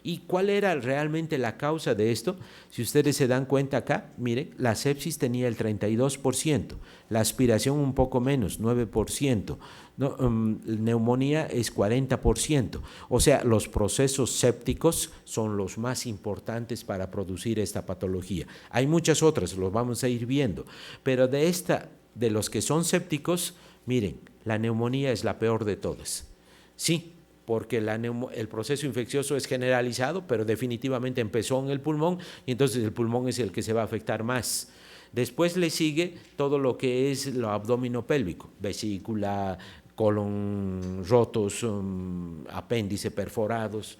¿Y cuál era realmente la causa de esto? Si ustedes se dan cuenta acá, miren, la sepsis tenía el 32%, la aspiración un poco menos, 9%, ¿no? Neumonía es 40%, o sea, los procesos sépticos son los más importantes para producir esta patología. Hay muchas otras, los vamos a ir viendo, pero de los que son sépticos, miren, la neumonía es la peor de todas. Sí, porque el proceso infeccioso es generalizado, pero definitivamente empezó en el pulmón y entonces el pulmón es el que se va a afectar más. Después le sigue todo lo que es lo abdominopélvico, vesícula, colon rotos, apéndice perforados,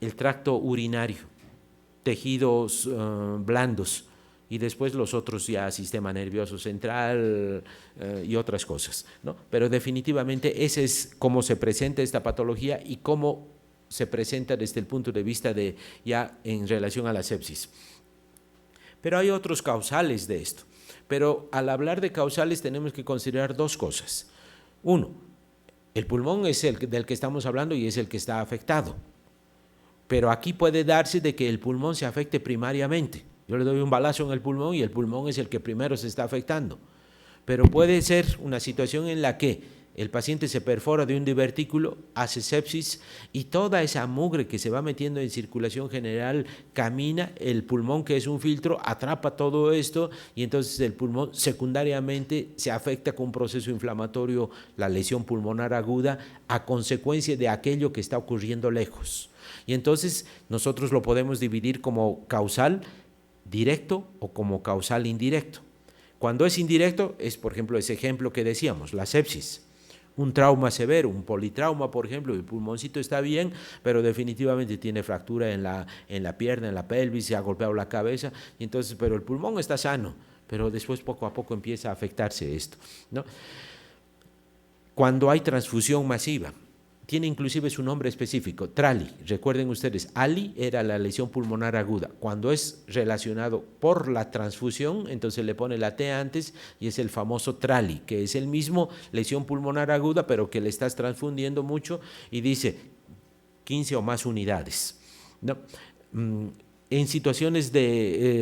el tracto urinario, tejidos blandos, y después los otros ya sistema nervioso central y otras cosas, ¿no? Pero definitivamente ese es cómo se presenta esta patología y cómo se presenta desde el punto de vista de ya en relación a la sepsis. Pero hay otros causales de esto. Pero al hablar de causales tenemos que considerar dos cosas. Uno, el pulmón es el del que estamos hablando y es el que está afectado. Pero aquí puede darse de que el pulmón se afecte primariamente. Yo le doy un balazo en el pulmón y el pulmón es el que primero se está afectando. Pero puede ser una situación en la que el paciente se perfora de un divertículo, hace sepsis y toda esa mugre que se va metiendo en circulación general camina, el pulmón que es un filtro atrapa todo esto y entonces el pulmón secundariamente se afecta con un proceso inflamatorio, la lesión pulmonar aguda, a consecuencia de aquello que está ocurriendo lejos. Y entonces nosotros lo podemos dividir como causal directo o como causal indirecto. Cuando es indirecto es, por ejemplo, ese ejemplo que decíamos, la sepsis. Un trauma severo, un politrauma, por ejemplo, el pulmoncito está bien, pero definitivamente tiene fractura en la pierna, en la pelvis, se ha golpeado la cabeza, y entonces, pero el pulmón está sano, pero después poco a poco empieza a afectarse esto, ¿no? Cuando hay transfusión masiva, tiene inclusive su nombre específico, TRALI. Recuerden ustedes, ALI era la lesión pulmonar aguda. Cuando es relacionado por la transfusión, entonces le pone la T antes y es el famoso TRALI, que es el mismo lesión pulmonar aguda, pero que le estás transfundiendo mucho y dice 15 o más unidades, ¿no? En situaciones de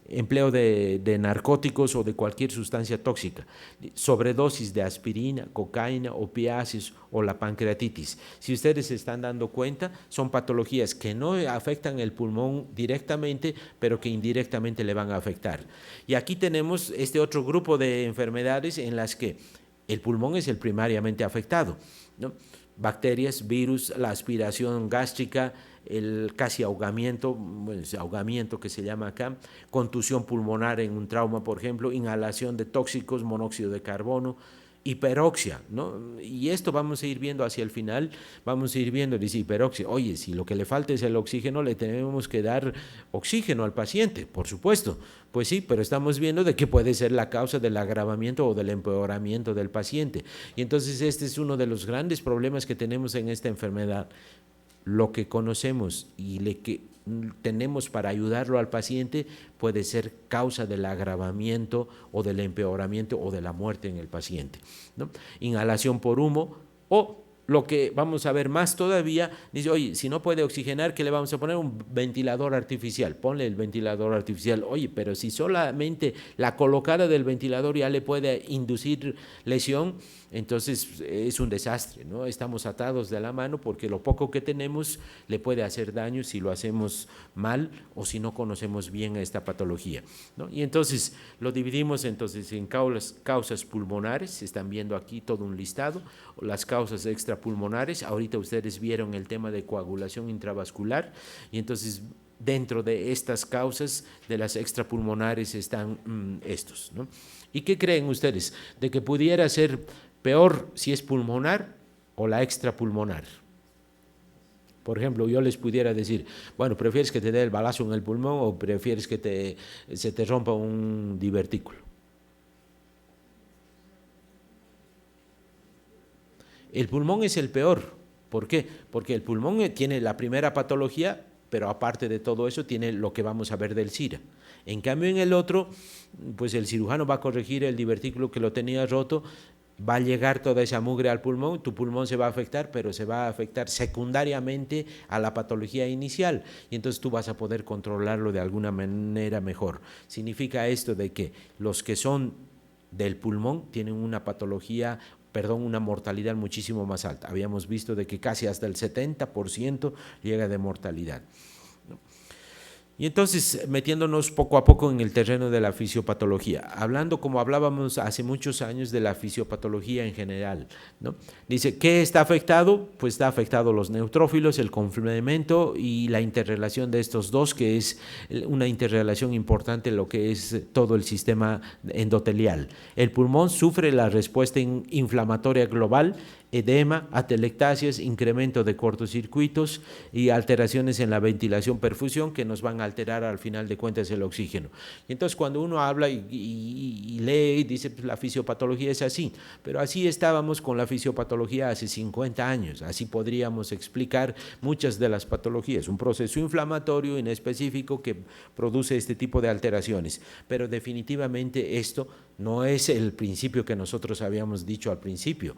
empleo de narcóticos o de cualquier sustancia tóxica, sobredosis de aspirina, cocaína, opiáceos o la pancreatitis. Si ustedes se están dando cuenta, son patologías que no afectan el pulmón directamente, pero que indirectamente le van a afectar. Y aquí tenemos este otro grupo de enfermedades en las que el pulmón es el primariamente afectado, ¿no? Bacterias, virus, la aspiración gástrica, el casi ahogamiento, bueno, ahogamiento que se llama acá, contusión pulmonar en un trauma, por ejemplo, inhalación de tóxicos, monóxido de carbono, hiperoxia, ¿no? Y esto vamos a ir viendo hacia el final, vamos a ir viendo, dice hiperoxia, oye, si lo que le falta es el oxígeno, le tenemos que dar oxígeno al paciente, por supuesto, pues sí, pero estamos viendo de qué puede ser la causa del agravamiento o del empeoramiento del paciente. Y entonces este es uno de los grandes problemas que tenemos en esta enfermedad. Lo que conocemos y lo que tenemos para ayudarlo al paciente puede ser causa del agravamiento o del empeoramiento o de la muerte en el paciente, ¿no? Inhalación por humo o lo que vamos a ver más todavía, dice, oye, si no puede oxigenar, ¿qué le vamos a poner? Un ventilador artificial. Ponle el ventilador artificial. Oye, pero si solamente la colocada del ventilador ya le puede inducir lesión, entonces es un desastre, ¿no? Estamos atados de la mano porque lo poco que tenemos le puede hacer daño si lo hacemos mal o si no conocemos bien esta patología, ¿no? Y entonces lo dividimos entonces en causas pulmonares, están viendo aquí todo un listado, las causas extrapulmonares, ahorita ustedes vieron el tema de coagulación intravascular, y entonces dentro de estas causas de las extrapulmonares están estos, ¿no? ¿Y qué creen ustedes? De que pudiera ser peor si es pulmonar o la extrapulmonar. Por ejemplo, yo les pudiera decir, bueno, ¿prefieres que te dé el balazo en el pulmón o prefieres que se te rompa un divertículo? El pulmón es el peor. ¿Por qué? Porque el pulmón tiene la primera patología, pero aparte de todo eso tiene lo que vamos a ver del SIRA. En cambio, en el otro, pues el cirujano va a corregir el divertículo que lo tenía roto, va a llegar toda esa mugre al pulmón, tu pulmón se va a afectar, pero se va a afectar secundariamente a la patología inicial, y entonces tú vas a poder controlarlo de alguna manera mejor. Significa esto de que los que son del pulmón tienen una patología, una mortalidad muchísimo más alta. Habíamos visto de que casi hasta el 70% llega de mortalidad. Y entonces, metiéndonos poco a poco en el terreno de la fisiopatología, hablando como hablábamos hace muchos años de la fisiopatología en general, ¿no? Dice, ¿qué está afectado? Pues está afectado los neutrófilos, el complemento y la interrelación de estos dos, que es una interrelación importante en lo que es todo el sistema endotelial. El pulmón sufre la respuesta inflamatoria global, edema, atelectasias, incremento de cortocircuitos y alteraciones en la ventilación-perfusión que nos van a alterar al final de cuentas el oxígeno. Y entonces cuando uno habla y lee y dice, pues la fisiopatología es así, pero así estábamos con la fisiopatología hace 50 años, así podríamos explicar muchas de las patologías, un proceso inflamatorio inespecífico que produce este tipo de alteraciones, pero definitivamente esto no es el principio que nosotros habíamos dicho al principio.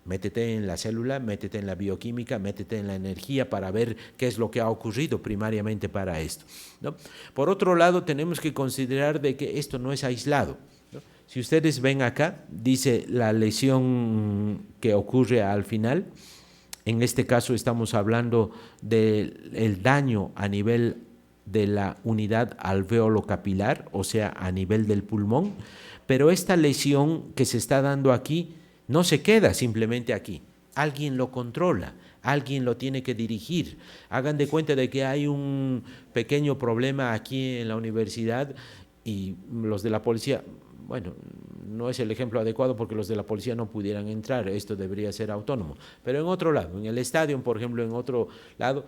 Métete en la célula, métete en la bioquímica, métete en la energía para ver qué es lo que ha ocurrido primariamente para esto, ¿no? Por otro lado, tenemos que considerar de que esto no es aislado, ¿no? Si ustedes ven acá, dice la lesión que ocurre al final. En este caso estamos hablando del daño a nivel de la unidad alveolo-capilar, o sea, a nivel del pulmón, pero esta lesión que se está dando aquí no se queda simplemente aquí, alguien lo controla, alguien lo tiene que dirigir. Hagan de cuenta de que hay un pequeño problema aquí en la universidad y los de la policía, bueno, no es el ejemplo adecuado porque los de la policía no pudieran entrar, esto debería ser autónomo, pero en otro lado, en el estadio, por ejemplo, en otro lado,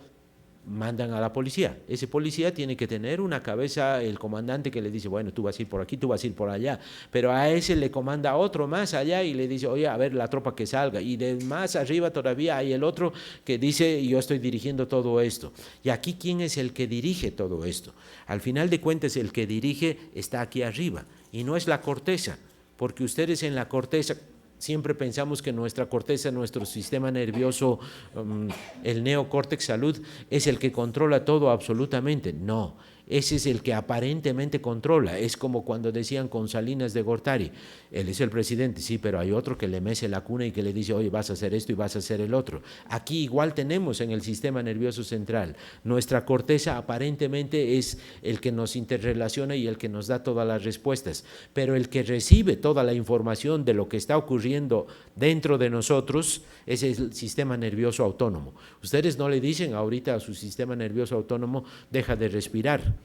mandan a la policía. Ese policía tiene que tener una cabeza, el comandante que le dice, bueno, tú vas a ir por aquí, tú vas a ir por allá, pero a ese le comanda otro más allá y le dice, oye, a ver la tropa que salga, y de más arriba todavía hay el otro que dice, yo estoy dirigiendo todo esto. Y aquí, ¿quién es el que dirige todo esto? Al final de cuentas, el que dirige está aquí arriba, y no es la corteza, porque ustedes en la corteza siempre pensamos que nuestra corteza, nuestro sistema nervioso, el neocórtex salud, es el que controla todo absolutamente. No, ese es el que aparentemente controla. Es como cuando decían con Salinas de Gortari, él es el presidente, sí, pero hay otro que le mece la cuna y que le dice, oye, vas a hacer esto y vas a hacer el otro. Aquí igual tenemos en el sistema nervioso central. Nuestra corteza aparentemente es el que nos interrelaciona y el que nos da todas las respuestas, pero el que recibe toda la información de lo que está ocurriendo dentro de nosotros es el sistema nervioso autónomo. Ustedes no le dicen ahorita a su sistema nervioso autónomo, deja de respirar.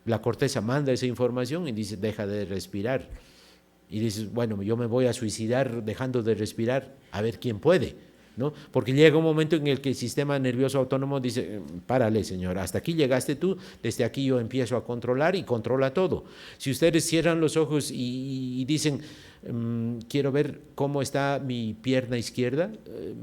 La corteza manda esa información y dice, deja de respirar. Y dices, bueno, yo me voy a suicidar dejando de respirar, a ver quién puede, ¿no? Porque llega un momento en el que el sistema nervioso autónomo dice, párale señor, hasta aquí llegaste tú, desde aquí yo empiezo a controlar y controla todo. Si ustedes cierran los ojos y dicen, quiero ver cómo está mi pierna izquierda.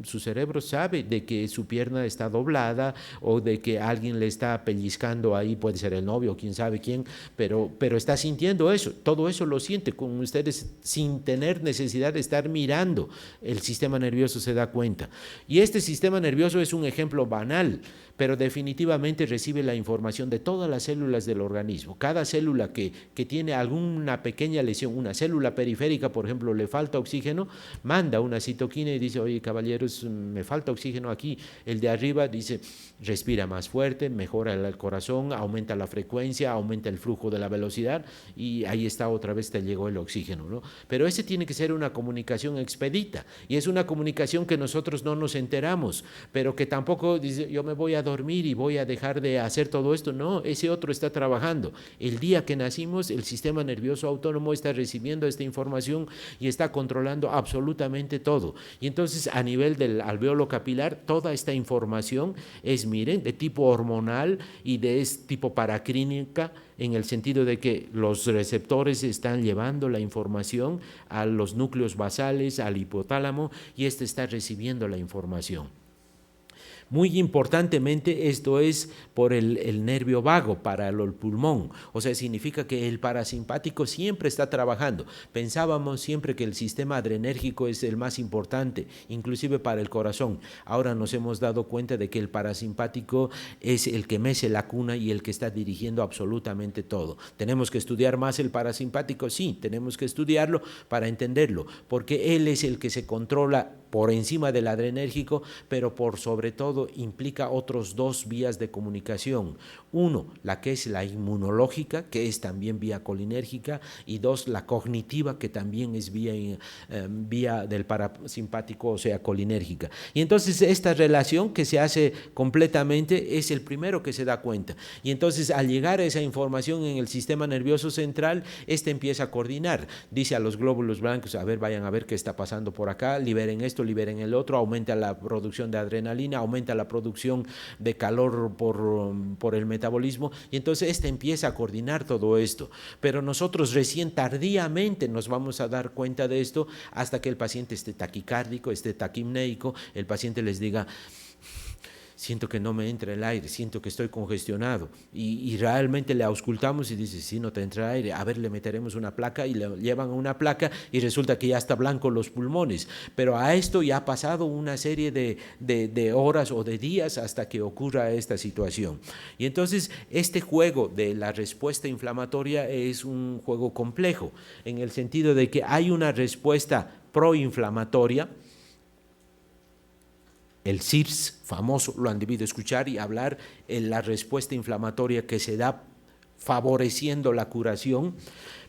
Su cerebro sabe de que su pierna está doblada o de que alguien le está pellizcando ahí, puede ser el novio, quién sabe quién, pero está sintiendo eso. Todo eso lo siente con ustedes sin tener necesidad de estar mirando. El sistema nervioso se da cuenta. Y este sistema nervioso es un ejemplo banal, pero definitivamente recibe la información de todas las células del organismo. Cada célula que tiene alguna pequeña lesión, una célula periférica, por ejemplo, le falta oxígeno, manda una citoquina y dice, oye, caballeros, me falta oxígeno aquí. El de arriba dice, respira más fuerte, mejora el corazón, aumenta la frecuencia, aumenta el flujo de la velocidad y ahí está, otra vez te llegó el oxígeno, ¿no? Pero ese tiene que ser una comunicación expedita y es una comunicación que nosotros no nos enteramos, pero que tampoco dice, yo me voy a dormir y voy a dejar de hacer todo esto. No, ese otro está trabajando. El día que nacimos, el sistema nervioso autónomo está recibiendo esta información y está controlando absolutamente todo. Y entonces, a nivel del alveolo capilar, toda esta información es, miren, de tipo hormonal y de tipo paraclínica, en el sentido de que los receptores están llevando la información a los núcleos basales, al hipotálamo, y este está recibiendo la información. Muy importantemente, esto es por el nervio vago para el pulmón, o sea, significa que el parasimpático siempre está trabajando. Pensábamos siempre que el sistema adrenérgico es el más importante, inclusive para el corazón. Ahora nos hemos dado cuenta de que el parasimpático es el que mece la cuna y el que está dirigiendo absolutamente todo. ¿Tenemos que estudiar más el parasimpático? Sí, tenemos que estudiarlo para entenderlo, porque él es el que se controla por encima del adrenérgico, pero por sobre todo implica otros dos vías de comunicación. Uno, la que es la inmunológica, que es también vía colinérgica, y dos, la cognitiva, que también es vía del parasimpático, o sea, colinérgica. Y entonces esta relación que se hace completamente es el primero que se da cuenta. Y entonces al llegar a esa información en el sistema nervioso central, este empieza a coordinar. Dice a los glóbulos blancos, a ver, vayan a ver qué está pasando por acá, liberen esto, liberen el otro, aumenta la producción de adrenalina, aumenta la producción de calor por el metabolismo, y entonces este empieza a coordinar todo esto. Pero nosotros recién tardíamente nos vamos a dar cuenta de esto hasta que el paciente esté taquicárdico, esté taquimneico, el paciente les diga, siento que no me entra el aire, siento que estoy congestionado, y realmente le auscultamos y dice, sí, no te entra aire, a ver, le meteremos una placa, y le llevan una placa y resulta que ya está blanco los pulmones, pero a esto ya ha pasado una serie de horas o de días hasta que ocurra esta situación. Y entonces este juego de la respuesta inflamatoria es un juego complejo, en el sentido de que hay una respuesta proinflamatoria. El CIRS famoso, lo han debido escuchar y hablar, en la respuesta inflamatoria que se da favoreciendo la curación,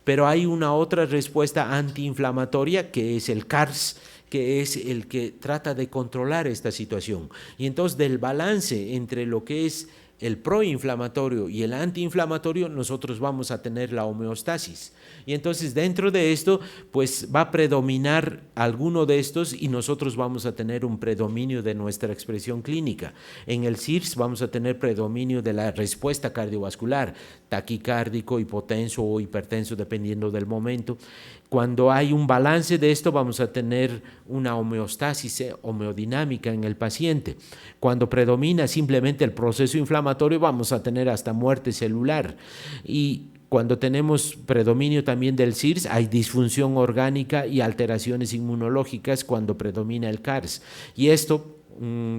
pero hay una otra respuesta antiinflamatoria que es el CARS, que es el que trata de controlar esta situación. Y entonces del balance entre lo que es el proinflamatorio y el antiinflamatorio, nosotros vamos a tener la homeostasis. Y entonces dentro de esto, pues va a predominar alguno de estos y nosotros vamos a tener un predominio de nuestra expresión clínica. En el CIRS vamos a tener predominio de la respuesta cardiovascular, taquicárdico, hipotenso o hipertenso, dependiendo del momento. Cuando hay un balance de esto, vamos a tener una homeostasis homeodinámica en el paciente. Cuando predomina simplemente el proceso inflamatorio, vamos a tener hasta muerte celular. Y cuando tenemos predominio también del CIRS, hay disfunción orgánica y alteraciones inmunológicas cuando predomina el CARS. Y esto,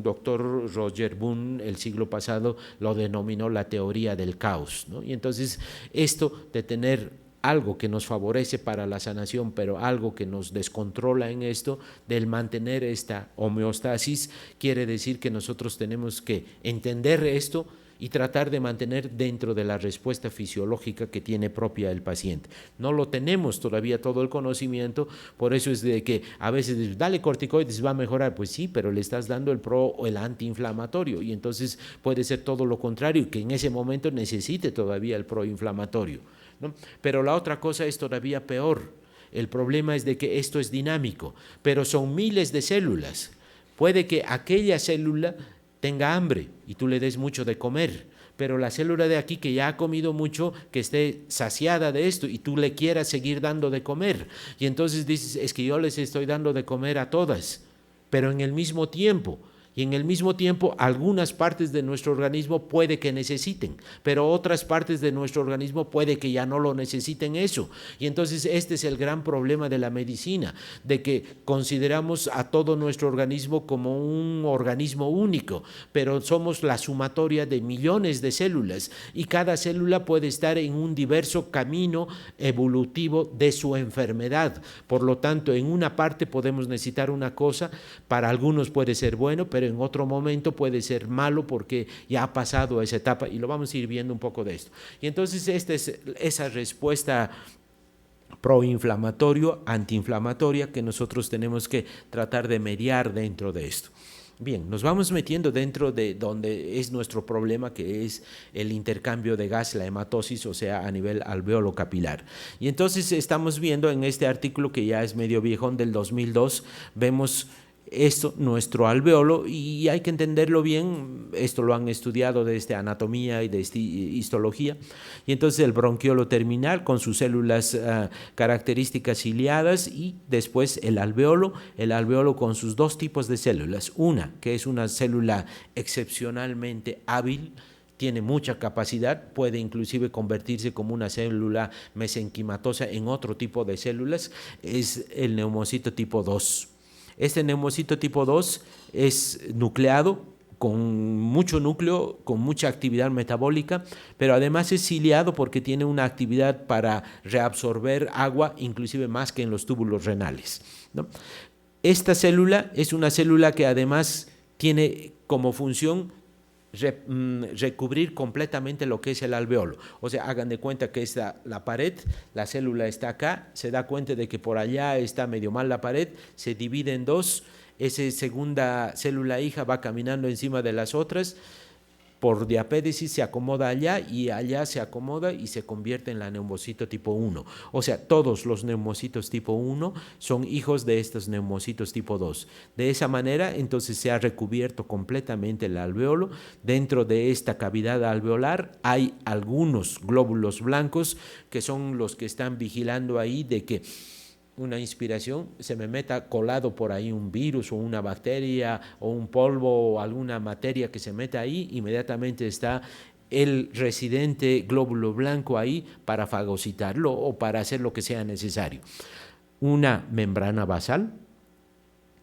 doctor Roger Boone el siglo pasado lo denominó la teoría del caos, ¿no? Y entonces esto de tener algo que nos favorece para la sanación, pero algo que nos descontrola en esto, del mantener esta homeostasis, quiere decir que nosotros tenemos que entender esto y tratar de mantener dentro de la respuesta fisiológica que tiene propia el paciente. No lo tenemos todavía todo el conocimiento, por eso es de que a veces dale corticoides, va a mejorar. Pues sí, pero le estás dando el pro o el antiinflamatorio, y entonces puede ser todo lo contrario, que en ese momento necesite todavía el proinflamatorio, ¿no? Pero la otra cosa es todavía peor. El problema es de que esto es dinámico, pero son miles de células. Puede que aquella célula tenga hambre y tú le des mucho de comer, pero la célula de aquí que ya ha comido mucho, que esté saciada de esto y tú le quieras seguir dando de comer. Y entonces dices, es que yo les estoy dando de comer a todas, pero en el mismo tiempo. Y en el mismo tiempo algunas partes de nuestro organismo puede que necesiten, pero otras partes de nuestro organismo puede que ya no lo necesiten eso. Y entonces este es el gran problema de la medicina, de que consideramos a todo nuestro organismo como un organismo único, pero somos la sumatoria de millones de células y cada célula puede estar en un diverso camino evolutivo de su enfermedad. Por lo tanto, en una parte podemos necesitar una cosa, para algunos puede ser bueno, pero en otro momento puede ser malo porque ya ha pasado esa etapa y lo vamos a ir viendo un poco de esto. Y entonces esta es esa respuesta proinflamatorio, antiinflamatoria que nosotros tenemos que tratar de mediar dentro de esto. Bien, nos vamos metiendo dentro de donde es nuestro problema, que es el intercambio de gas, la hematosis, o sea, a nivel alveolo capilar. Y entonces estamos viendo en este artículo, que ya es medio viejón, del 2002, vemos esto, nuestro alveolo, y hay que entenderlo bien. Esto lo han estudiado desde anatomía y desde histología. Y entonces el bronquiolo terminal con sus células características ciliadas, y después el alveolo con sus dos tipos de células. Una que es una célula excepcionalmente hábil, tiene mucha capacidad, puede inclusive convertirse como una célula mesenquimatosa en otro tipo de células, es el neumocito tipo 2. Este neumocito tipo 2 es nucleado, con mucho núcleo, con mucha actividad metabólica, pero además es ciliado porque tiene una actividad para reabsorber agua, inclusive más que en los túbulos renales, ¿no? Esta célula es una célula que además tiene como función recubrir completamente lo que es el alveolo. O sea, hagan de cuenta que está la pared, la célula está acá, se da cuenta de que por allá está medio mal la pared, se divide en dos, esa segunda célula hija va caminando encima de las otras, por diapédesis se acomoda allá y allá se acomoda y se convierte en la neumocito tipo 1. O sea, todos los neumocitos tipo 1 son hijos de estos neumocitos tipo 2. De esa manera, entonces se ha recubierto completamente el alveolo. Dentro de esta cavidad alveolar hay algunos glóbulos blancos que son los que están vigilando ahí de que una inspiración, se me meta colado por ahí un virus o una bacteria o un polvo o alguna materia que se meta ahí, inmediatamente está el residente glóbulo blanco ahí para fagocitarlo o para hacer lo que sea necesario. Una membrana basal,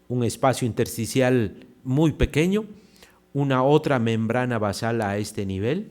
un espacio intersticial muy pequeño, una otra membrana basal a este nivel,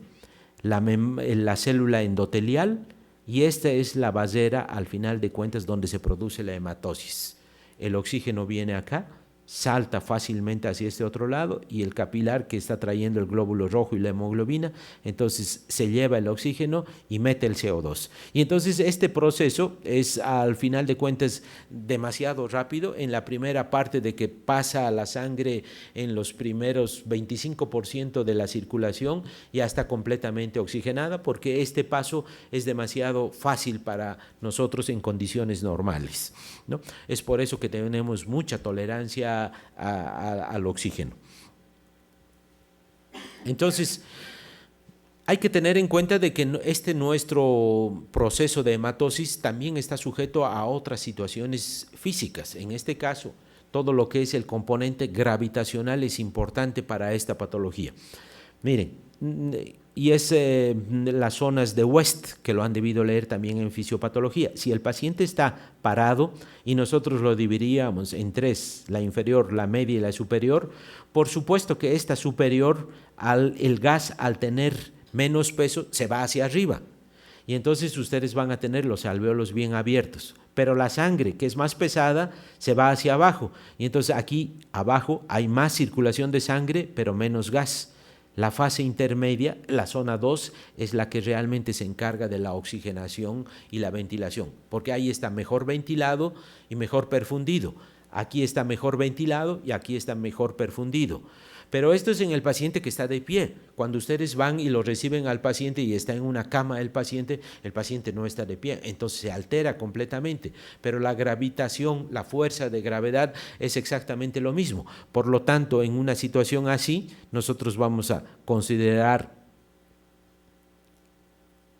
la célula endotelial, y esta es la basera, al final de cuentas, donde se produce la hematosis. El oxígeno viene acá, salta fácilmente hacia este otro lado, y el capilar que está trayendo el glóbulo rojo y la hemoglobina, entonces se lleva el oxígeno y mete el CO2. Y entonces este proceso es, al final de cuentas, demasiado rápido. En la primera parte de que pasa a la sangre, en los primeros 25% de la circulación ya está completamente oxigenada, porque este paso es demasiado fácil para nosotros en condiciones normales, ¿no? Es por eso que tenemos mucha tolerancia al oxígeno. Entonces, hay que tener en cuenta de que nuestro proceso de hematosis también está sujeto a otras situaciones físicas. En este caso, todo lo que es el componente gravitacional es importante para esta patología. Miren, y es las zonas de West, que lo han debido leer también en fisiopatología. Si el paciente está parado y nosotros lo dividiríamos en tres, la inferior, la media y la superior, por supuesto que esta superior, el gas al tener menos peso se va hacia arriba, y entonces ustedes van a tener los alvéolos bien abiertos, pero la sangre, que es más pesada, se va hacia abajo, y entonces aquí abajo hay más circulación de sangre, pero menos gas. La fase intermedia, la zona 2, es la que realmente se encarga de la oxigenación y la ventilación, porque ahí está mejor ventilado y mejor perfundido. Aquí está mejor ventilado y aquí está mejor perfundido. Pero esto es en el paciente que está de pie. Cuando ustedes van y lo reciben al paciente y está en una cama el paciente no está de pie, entonces se altera completamente. Pero la gravitación, la fuerza de gravedad es exactamente lo mismo. Por lo tanto, en una situación así, nosotros vamos a considerar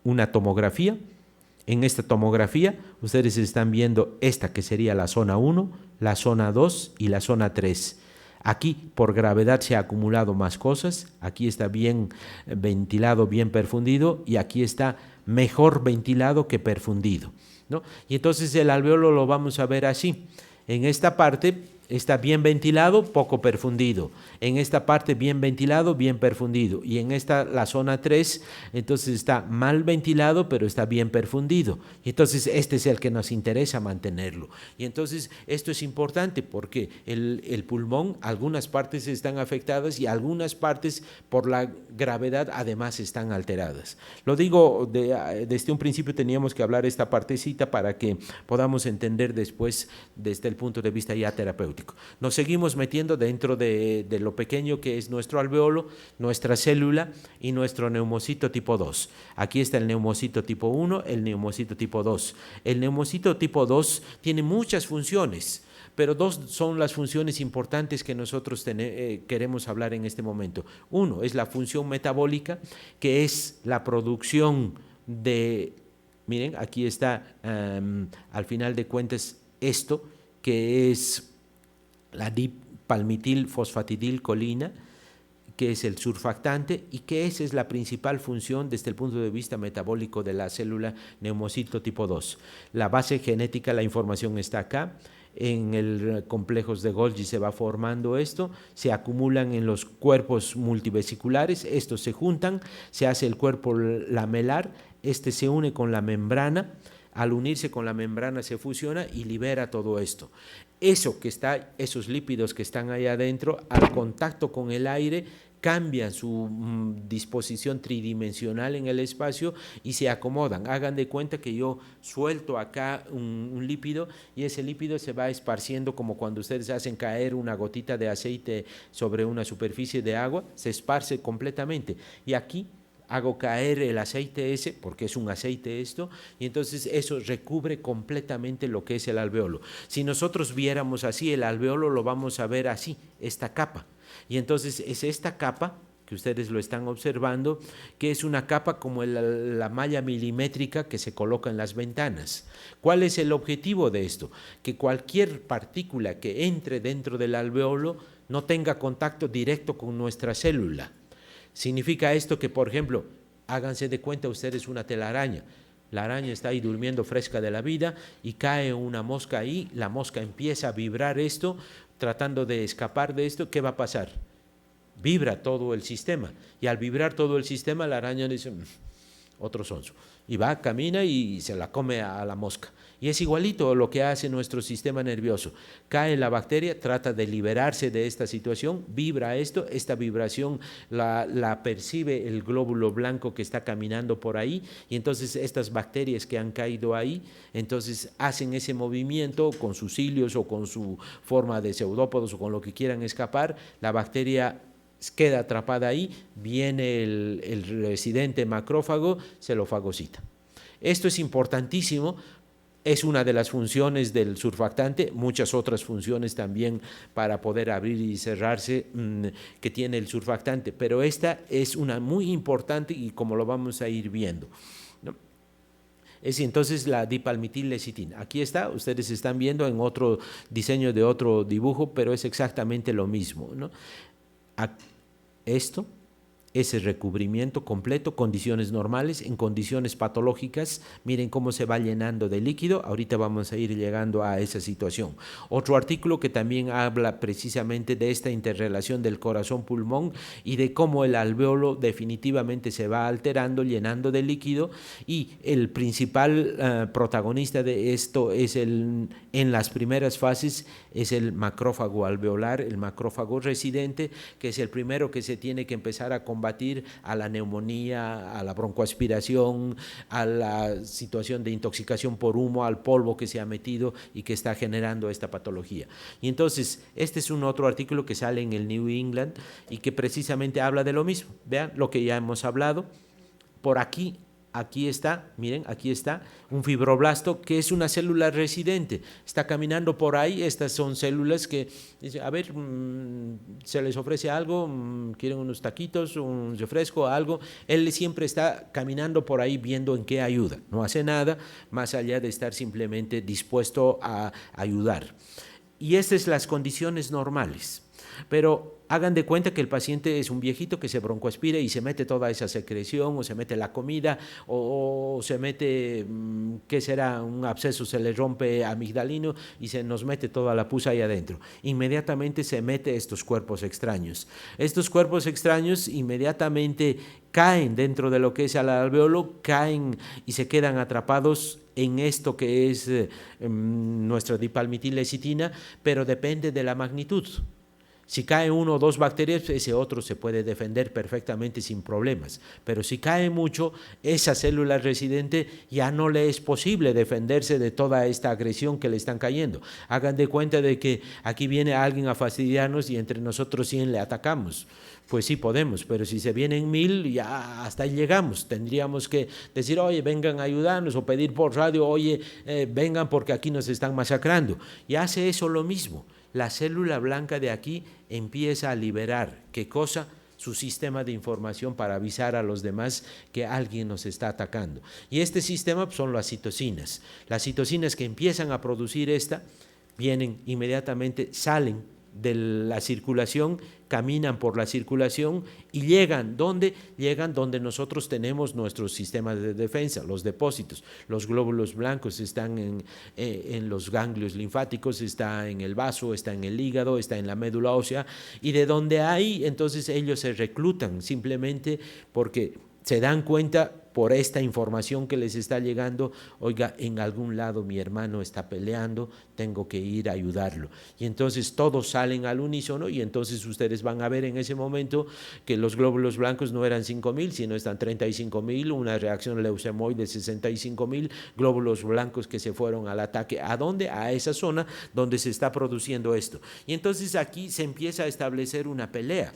una tomografía. En esta tomografía ustedes están viendo esta que sería la zona 1, la zona 2 y la zona 3. Aquí por gravedad se ha acumulado más cosas, aquí está bien ventilado, bien perfundido, y aquí está mejor ventilado que perfundido, ¿no? Y entonces el alveolo lo vamos a ver así. En esta parte está bien ventilado, poco perfundido. En esta parte bien ventilado, bien perfundido. Y en esta, la zona 3, entonces está mal ventilado, pero está bien perfundido. Y entonces este es el que nos interesa mantenerlo. Y entonces esto es importante porque el pulmón, algunas partes están afectadas y algunas partes por la gravedad además están alteradas. Lo digo, desde un principio teníamos que hablar esta partecita para que podamos entender después desde el punto de vista ya terapéutico. Nos seguimos metiendo dentro de lo pequeño que es nuestro alveolo, nuestra célula y nuestro neumocito tipo 2. Aquí está el neumocito tipo 1, el neumocito tipo 2. El neumocito tipo 2 tiene muchas funciones, pero dos son las funciones importantes que nosotros queremos hablar en este momento. Uno es la función metabólica, que es la producción de, miren, aquí está al final de cuentas esto, que es la dipalmitilfosfatidilcolina, que es el surfactante y que esa es la principal función desde el punto de vista metabólico de la célula neumocito tipo 2. La base genética, la información está acá. En el complejos de Golgi se va formando esto, se acumulan en los cuerpos multivesiculares, estos se juntan, se hace el cuerpo lamelar, este se une con la membrana. Al unirse con la membrana se fusiona y libera todo esto. Eso que está, esos lípidos que están ahí adentro, al contacto con el aire, cambian su disposición tridimensional en el espacio y se acomodan. Hagan de cuenta que yo suelto acá un lípido y ese lípido se va esparciendo como cuando ustedes hacen caer una gotita de aceite sobre una superficie de agua, se esparce completamente. Y aquí hago caer el aceite ese, porque es un aceite esto, y entonces eso recubre completamente lo que es el alveolo. Si nosotros viéramos así el alveolo, lo vamos a ver así, esta capa. Y entonces es esta capa, que ustedes lo están observando, que es una capa como la malla milimétrica que se coloca en las ventanas. ¿Cuál es el objetivo de esto? Que cualquier partícula que entre dentro del alveolo no tenga contacto directo con nuestra célula. Significa esto que, por ejemplo, háganse de cuenta ustedes una telaraña. La araña está ahí durmiendo fresca de la vida y cae una mosca ahí, la mosca empieza a vibrar esto, tratando de escapar de esto. ¿Qué va a pasar? Vibra todo el sistema y al vibrar todo el sistema la araña dice, otro sonso, y va, camina y se la come a la mosca. Y es igualito lo que hace nuestro sistema nervioso. Cae la bacteria, trata de liberarse de esta situación, vibra esto, esta vibración la percibe el glóbulo blanco que está caminando por ahí, y entonces estas bacterias que han caído ahí, entonces hacen ese movimiento con sus cilios o con su forma de pseudópodos o con lo que quieran escapar, la bacteria queda atrapada ahí, viene el residente macrófago, se lo fagocita. Esto es importantísimo, es una de las funciones del surfactante, muchas otras funciones también para poder abrir y cerrarse que tiene el surfactante, pero esta es una muy importante y como lo vamos a ir viendo, ¿no? Es entonces la dipalmitil-lecitina. Aquí está, ustedes están viendo en otro diseño de otro dibujo, pero es exactamente lo mismo, ¿no? Esto ese recubrimiento completo, condiciones normales, en condiciones patológicas, miren cómo se va llenando de líquido, ahorita vamos a ir llegando a esa situación. Otro artículo que también habla precisamente de esta interrelación del corazón-pulmón y de cómo el alveolo definitivamente se va alterando, llenando de líquido, y el principal protagonista de esto es en las primeras fases, es el macrófago alveolar, el macrófago residente, que es el primero que se tiene que empezar a combatir a la neumonía, a la broncoaspiración, a la situación de intoxicación por humo, al polvo que se ha metido y que está generando esta patología. Y entonces, este es un otro artículo que sale en el New England y que precisamente habla de lo mismo. Vean lo que ya hemos hablado. Por aquí Aquí está, miren, aquí está un fibroblasto que es una célula residente. Está caminando por ahí, estas son células que, a ver, se les ofrece algo, quieren unos taquitos, un refresco, algo. Él siempre está caminando por ahí viendo en qué ayuda. No hace nada más allá de estar simplemente dispuesto a ayudar. Y estas son las condiciones normales. Pero hagan de cuenta que el paciente es un viejito que se broncoaspira y se mete toda esa secreción, o se mete la comida, o se mete, ¿qué será? Un absceso, se le rompe amigdalino y se nos mete toda la pus ahí adentro. Inmediatamente se mete estos cuerpos extraños. Estos cuerpos extraños inmediatamente caen dentro de lo que es el alveolo, caen y se quedan atrapados en esto que es nuestra dipalmitilecitina, pero depende de la magnitud. Si cae 1 o 2 bacterias, ese otro se puede defender perfectamente sin problemas. Pero si cae mucho, esa célula residente ya no le es posible defenderse de toda esta agresión que le están cayendo. Hagan de cuenta de que aquí viene alguien a fastidiarnos y entre nosotros 100 le atacamos. Pues sí podemos, pero si se vienen 1000, ya hasta ahí llegamos. Tendríamos que decir, oye, vengan a ayudarnos, o pedir por radio, oye, vengan porque aquí nos están masacrando. Y hace eso lo mismo. La célula blanca de aquí empieza a liberar, ¿qué cosa? Su sistema de información para avisar a los demás que alguien nos está atacando. Y este sistema son las citocinas. Las citocinas que empiezan a producir vienen inmediatamente, salen de la circulación, caminan por la circulación y llegan, ¿dónde? Llegan donde nosotros tenemos nuestro sistema de defensa, los depósitos. Los glóbulos blancos están en los ganglios linfáticos, está en el vaso, está en el hígado, está en la médula ósea, y de donde hay, entonces ellos se reclutan simplemente porque se dan cuenta por esta información que les está llegando, oiga, en algún lado mi hermano está peleando, tengo que ir a ayudarlo. Y entonces todos salen al unísono y entonces ustedes van a ver en ese momento que los glóbulos blancos no eran 5.000, sino están 35.000, una reacción leucemoide de 65.000 glóbulos blancos que se fueron al ataque. ¿A dónde? A esa zona donde se está produciendo esto. Y entonces aquí se empieza a establecer una pelea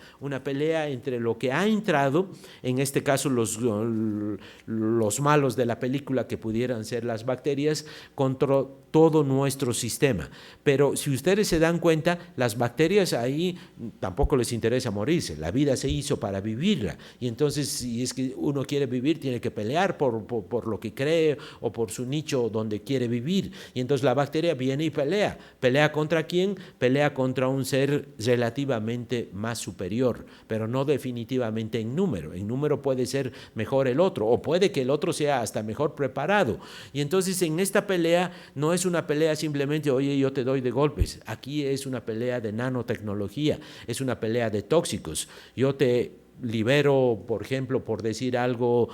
entre lo que ha entrado, en este caso los malos de la película que pudieran ser las bacterias, contra todo nuestro sistema. Pero si ustedes se dan cuenta, las bacterias ahí tampoco les interesa morirse, la vida se hizo para vivirla, y entonces si es que uno quiere vivir, tiene que pelear por lo que cree o por su nicho donde quiere vivir, y entonces la bacteria viene y pelea contra quién, pelea contra un ser relativamente más superior, pero no definitivamente en número puede ser mejor el otro, o puede que el otro sea hasta mejor preparado, y entonces en esta pelea no es una pelea simplemente, oye, yo te doy de golpes, aquí es una pelea de nanotecnología, es una pelea de tóxicos, yo te libero, por ejemplo, por decir algo,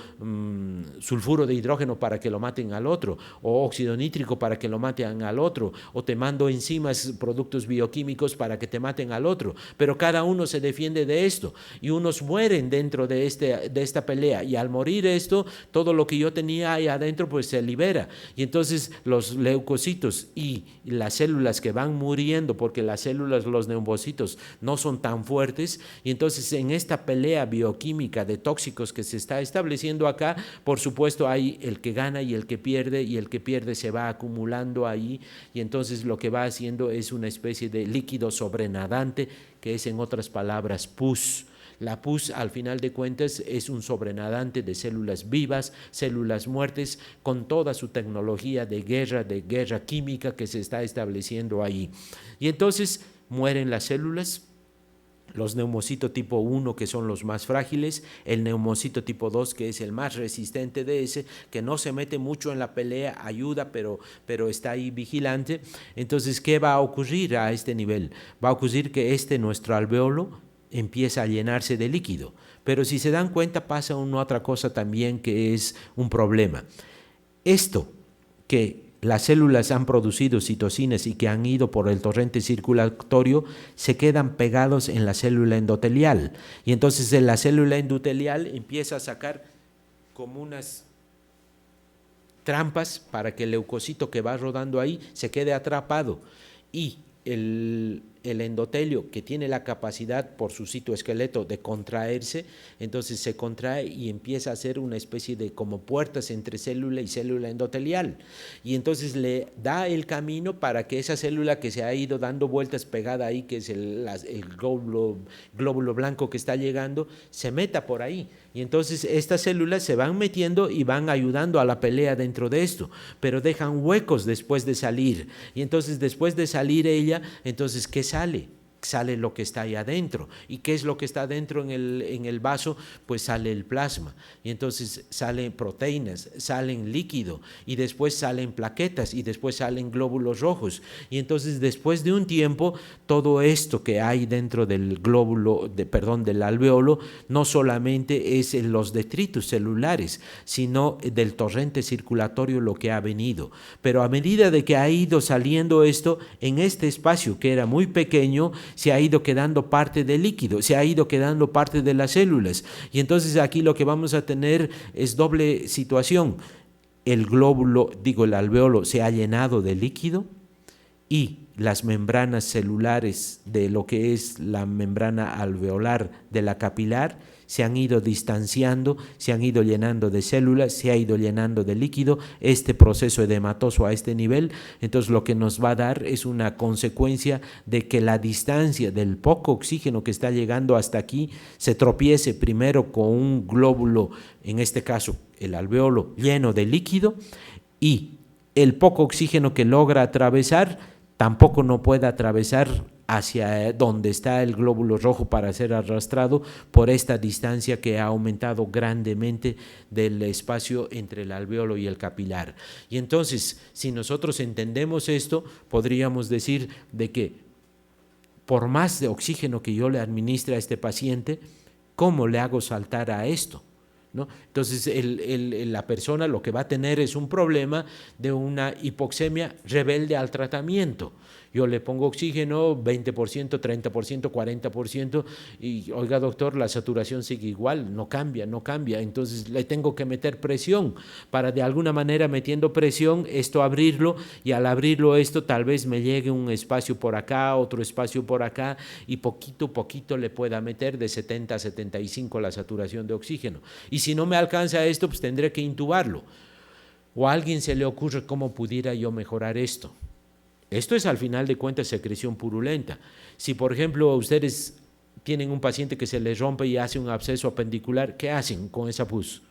sulfuro de hidrógeno para que lo maten al otro, o óxido nítrico para que lo maten al otro, o te mando enzimas, productos bioquímicos para que te maten al otro, pero cada uno se defiende de esto, y unos mueren dentro de esta pelea, y al morir esto, todo lo que yo tenía ahí adentro pues se libera, y entonces los leucocitos y las células que van muriendo, porque las células, los neumocitos no son tan fuertes, y entonces en esta pelea bioquímica de tóxicos que se está estableciendo acá, por supuesto hay el que gana y el que pierde, y el que pierde se va acumulando ahí, y entonces lo que va haciendo es una especie de líquido sobrenadante, que es en otras palabras pus. La pus, al final de cuentas, es un sobrenadante de células vivas, células muertas, con toda su tecnología de guerra química que se está estableciendo ahí. Y entonces mueren las células, los neumocitos tipo 1 que son los más frágiles, el neumocito tipo 2 que es el más resistente de ese, que no se mete mucho en la pelea, ayuda, pero está ahí vigilante. Entonces, ¿qué va a ocurrir a este nivel? Va a ocurrir que nuestro alveolo empieza a llenarse de líquido, pero si se dan cuenta pasa una otra cosa también que es un problema. Esto que las células han producido citocinas y que han ido por el torrente circulatorio se quedan pegados en la célula endotelial, y entonces en la célula endotelial empieza a sacar como unas trampas para que el leucocito que va rodando ahí se quede atrapado, y el endotelio, que tiene la capacidad por su citoesqueleto de contraerse, entonces se contrae y empieza a hacer una especie de como puertas entre célula y célula endotelial, y entonces le da el camino para que esa célula que se ha ido dando vueltas pegada ahí, que es el glóbulo blanco que está llegando, se meta por ahí, y entonces estas células se van metiendo y van ayudando a la pelea dentro de esto, pero dejan huecos después de salir, y entonces después de salir ella, entonces ¿qué sale? Sale lo que está ahí adentro. ¿Y qué es lo que está adentro en el vaso? Pues sale el plasma, y entonces salen proteínas, salen líquido, y después salen plaquetas, y después salen glóbulos rojos, y entonces después de un tiempo todo esto que hay dentro del del alveolo no solamente es en los detritos celulares, sino del torrente circulatorio lo que ha venido, pero a medida de que ha ido saliendo esto, en este espacio que era muy pequeño, se ha ido quedando parte del líquido, se ha ido quedando parte de las células, y entonces aquí lo que vamos a tener es doble situación. El el alveolo se ha llenado de líquido, y las membranas celulares de lo que es la membrana alveolar de la capilar se han ido distanciando, se han ido llenando de células, se ha ido llenando de líquido, este proceso edematoso a este nivel, entonces lo que nos va a dar es una consecuencia de que la distancia del poco oxígeno que está llegando hasta aquí se tropiece primero con un glóbulo, en este caso el alveolo, lleno de líquido, y el poco oxígeno que logra atravesar tampoco no puede atravesar hacia donde está el glóbulo rojo para ser arrastrado por esta distancia que ha aumentado grandemente del espacio entre el alveolo y el capilar. Y entonces, si nosotros entendemos esto, podríamos decir de que por más de oxígeno que yo le administre a este paciente, ¿cómo le hago saltar a esto? ¿No? Entonces la persona lo que va a tener es un problema de una hipoxemia rebelde al tratamiento. Yo le pongo oxígeno 20%, 30%, 40%, y oiga doctor, la saturación sigue igual, no cambia, entonces le tengo que meter presión para de alguna manera, metiendo presión, esto abrirlo, y al abrirlo esto tal vez me llegue un espacio por acá, otro espacio por acá, y poquito a poquito le pueda meter de 70 a 75 la saturación de oxígeno. Y si no me alcanza esto, pues tendré que intubarlo. ¿O a alguien se le ocurre cómo pudiera yo mejorar esto? Esto es al final de cuentas secreción purulenta. Si por ejemplo ustedes tienen un paciente que se les rompe y hace un absceso apendicular, ¿qué hacen con esa pus?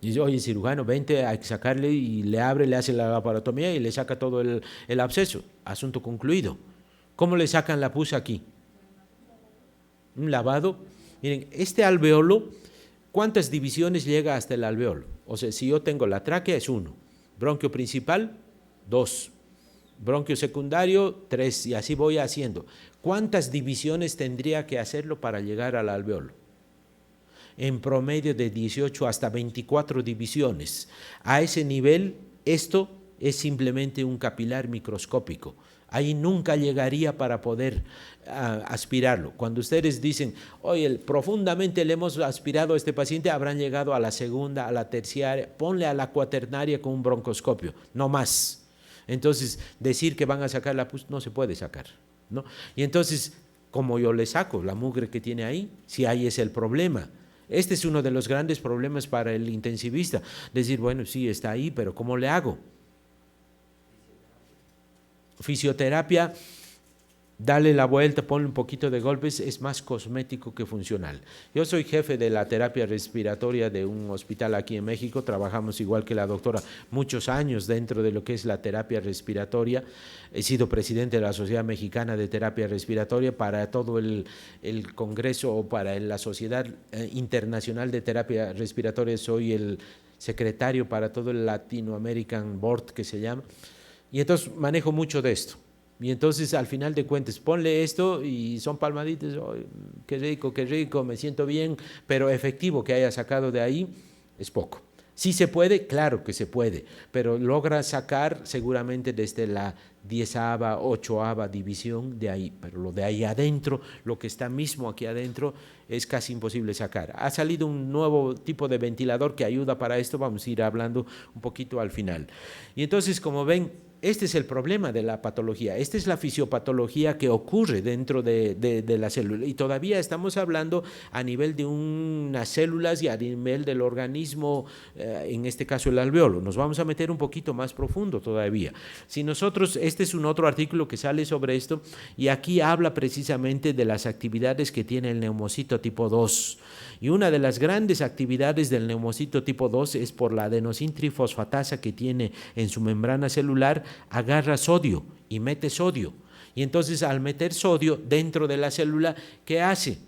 Dice, oye cirujano, vente, hay que sacarle, y le abre, le hace la laparotomía y le saca todo el absceso. Asunto concluido. ¿Cómo le sacan la pus aquí? Un lavado. Miren, este alveolo, ¿cuántas divisiones llega hasta el alveolo? O sea, si yo tengo la tráquea es 1, bronquio principal 2, bronquio secundario 3, y así voy haciendo. ¿Cuántas divisiones tendría que hacerlo para llegar al alveolo? En promedio de 18 hasta 24 divisiones. A ese nivel, esto es simplemente un capilar microscópico. Ahí nunca llegaría para poder aspirarlo. Cuando ustedes dicen, oye, profundamente le hemos aspirado a este paciente, habrán llegado a la segunda, a la terciaria, ponle a la cuaternaria con un broncoscopio, no más. Entonces, decir que van a sacar la pus no se puede sacar, ¿no? Y entonces, ¿cómo yo le saco la mugre que tiene ahí? Si ahí es el problema. Este es uno de los grandes problemas para el intensivista. Decir, bueno, sí, está ahí, pero ¿cómo le hago? Fisioterapia, dale la vuelta, ponle un poquito de golpes, es más cosmético que funcional. Yo soy jefe de la terapia respiratoria de un hospital aquí en México, trabajamos igual que la doctora muchos años dentro de lo que es la terapia respiratoria. He sido presidente de la Sociedad Mexicana de Terapia Respiratoria, para todo el congreso, o para la Sociedad Internacional de Terapia Respiratoria soy el secretario para todo el Latino American Board, que se llama. Y entonces manejo mucho de esto. Y entonces al final de cuentas, ponle esto y son palmaditas, oh, qué rico, me siento bien, pero efectivo que haya sacado de ahí es poco. ¿Sí se puede? Claro que se puede, pero logra sacar seguramente desde la 10ª, 8ª división de ahí, pero lo de ahí adentro, lo que está mismo aquí adentro, es casi imposible sacar. Ha salido un nuevo tipo de ventilador que ayuda para esto, vamos a ir hablando un poquito al final. Y entonces, como ven, este es el problema de la patología, esta es la fisiopatología que ocurre dentro de la célula y todavía estamos hablando a nivel de unas células y a nivel del organismo, en este caso el alveolo. Nos vamos a meter un poquito más profundo todavía. Si nosotros, este es un otro artículo que sale sobre esto y aquí habla precisamente de las actividades que tiene el neumocito tipo 2 y una de las grandes actividades del neumocito tipo 2 es por la adenosintrifosfatasa que tiene en su membrana celular, agarra sodio y mete sodio. Y entonces al meter sodio dentro de la célula, ¿qué hace?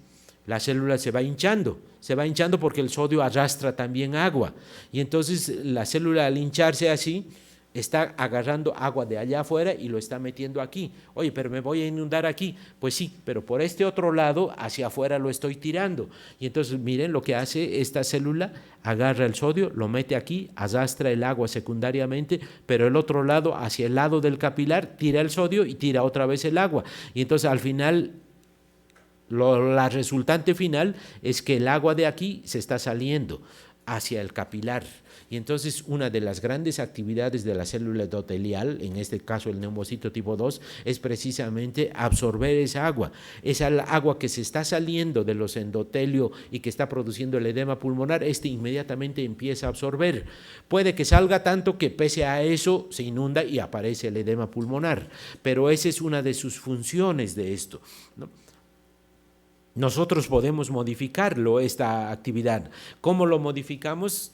La célula se va hinchando porque el sodio arrastra también agua. Y entonces la célula al hincharse así, está agarrando agua de allá afuera y lo está metiendo aquí. Oye, pero me voy a inundar aquí. Pues sí, pero por este otro lado, hacia afuera lo estoy tirando. Y entonces miren lo que hace esta célula, agarra el sodio, lo mete aquí, arrastra el agua secundariamente, pero el otro lado, hacia el lado del capilar, tira el sodio y tira otra vez el agua. Y entonces al final, la resultante final es que el agua de aquí se está saliendo hacia el capilar. Y entonces una de las grandes actividades de la célula endotelial, en este caso el neumocito tipo 2, es precisamente absorber esa agua que se está saliendo de los endotelios y que está produciendo el edema pulmonar, inmediatamente empieza a absorber. Puede que salga tanto que pese a eso se inunda y aparece el edema pulmonar, pero esa es una de sus funciones de esto, ¿no? Nosotros podemos modificarlo, esta actividad. ¿Cómo lo modificamos?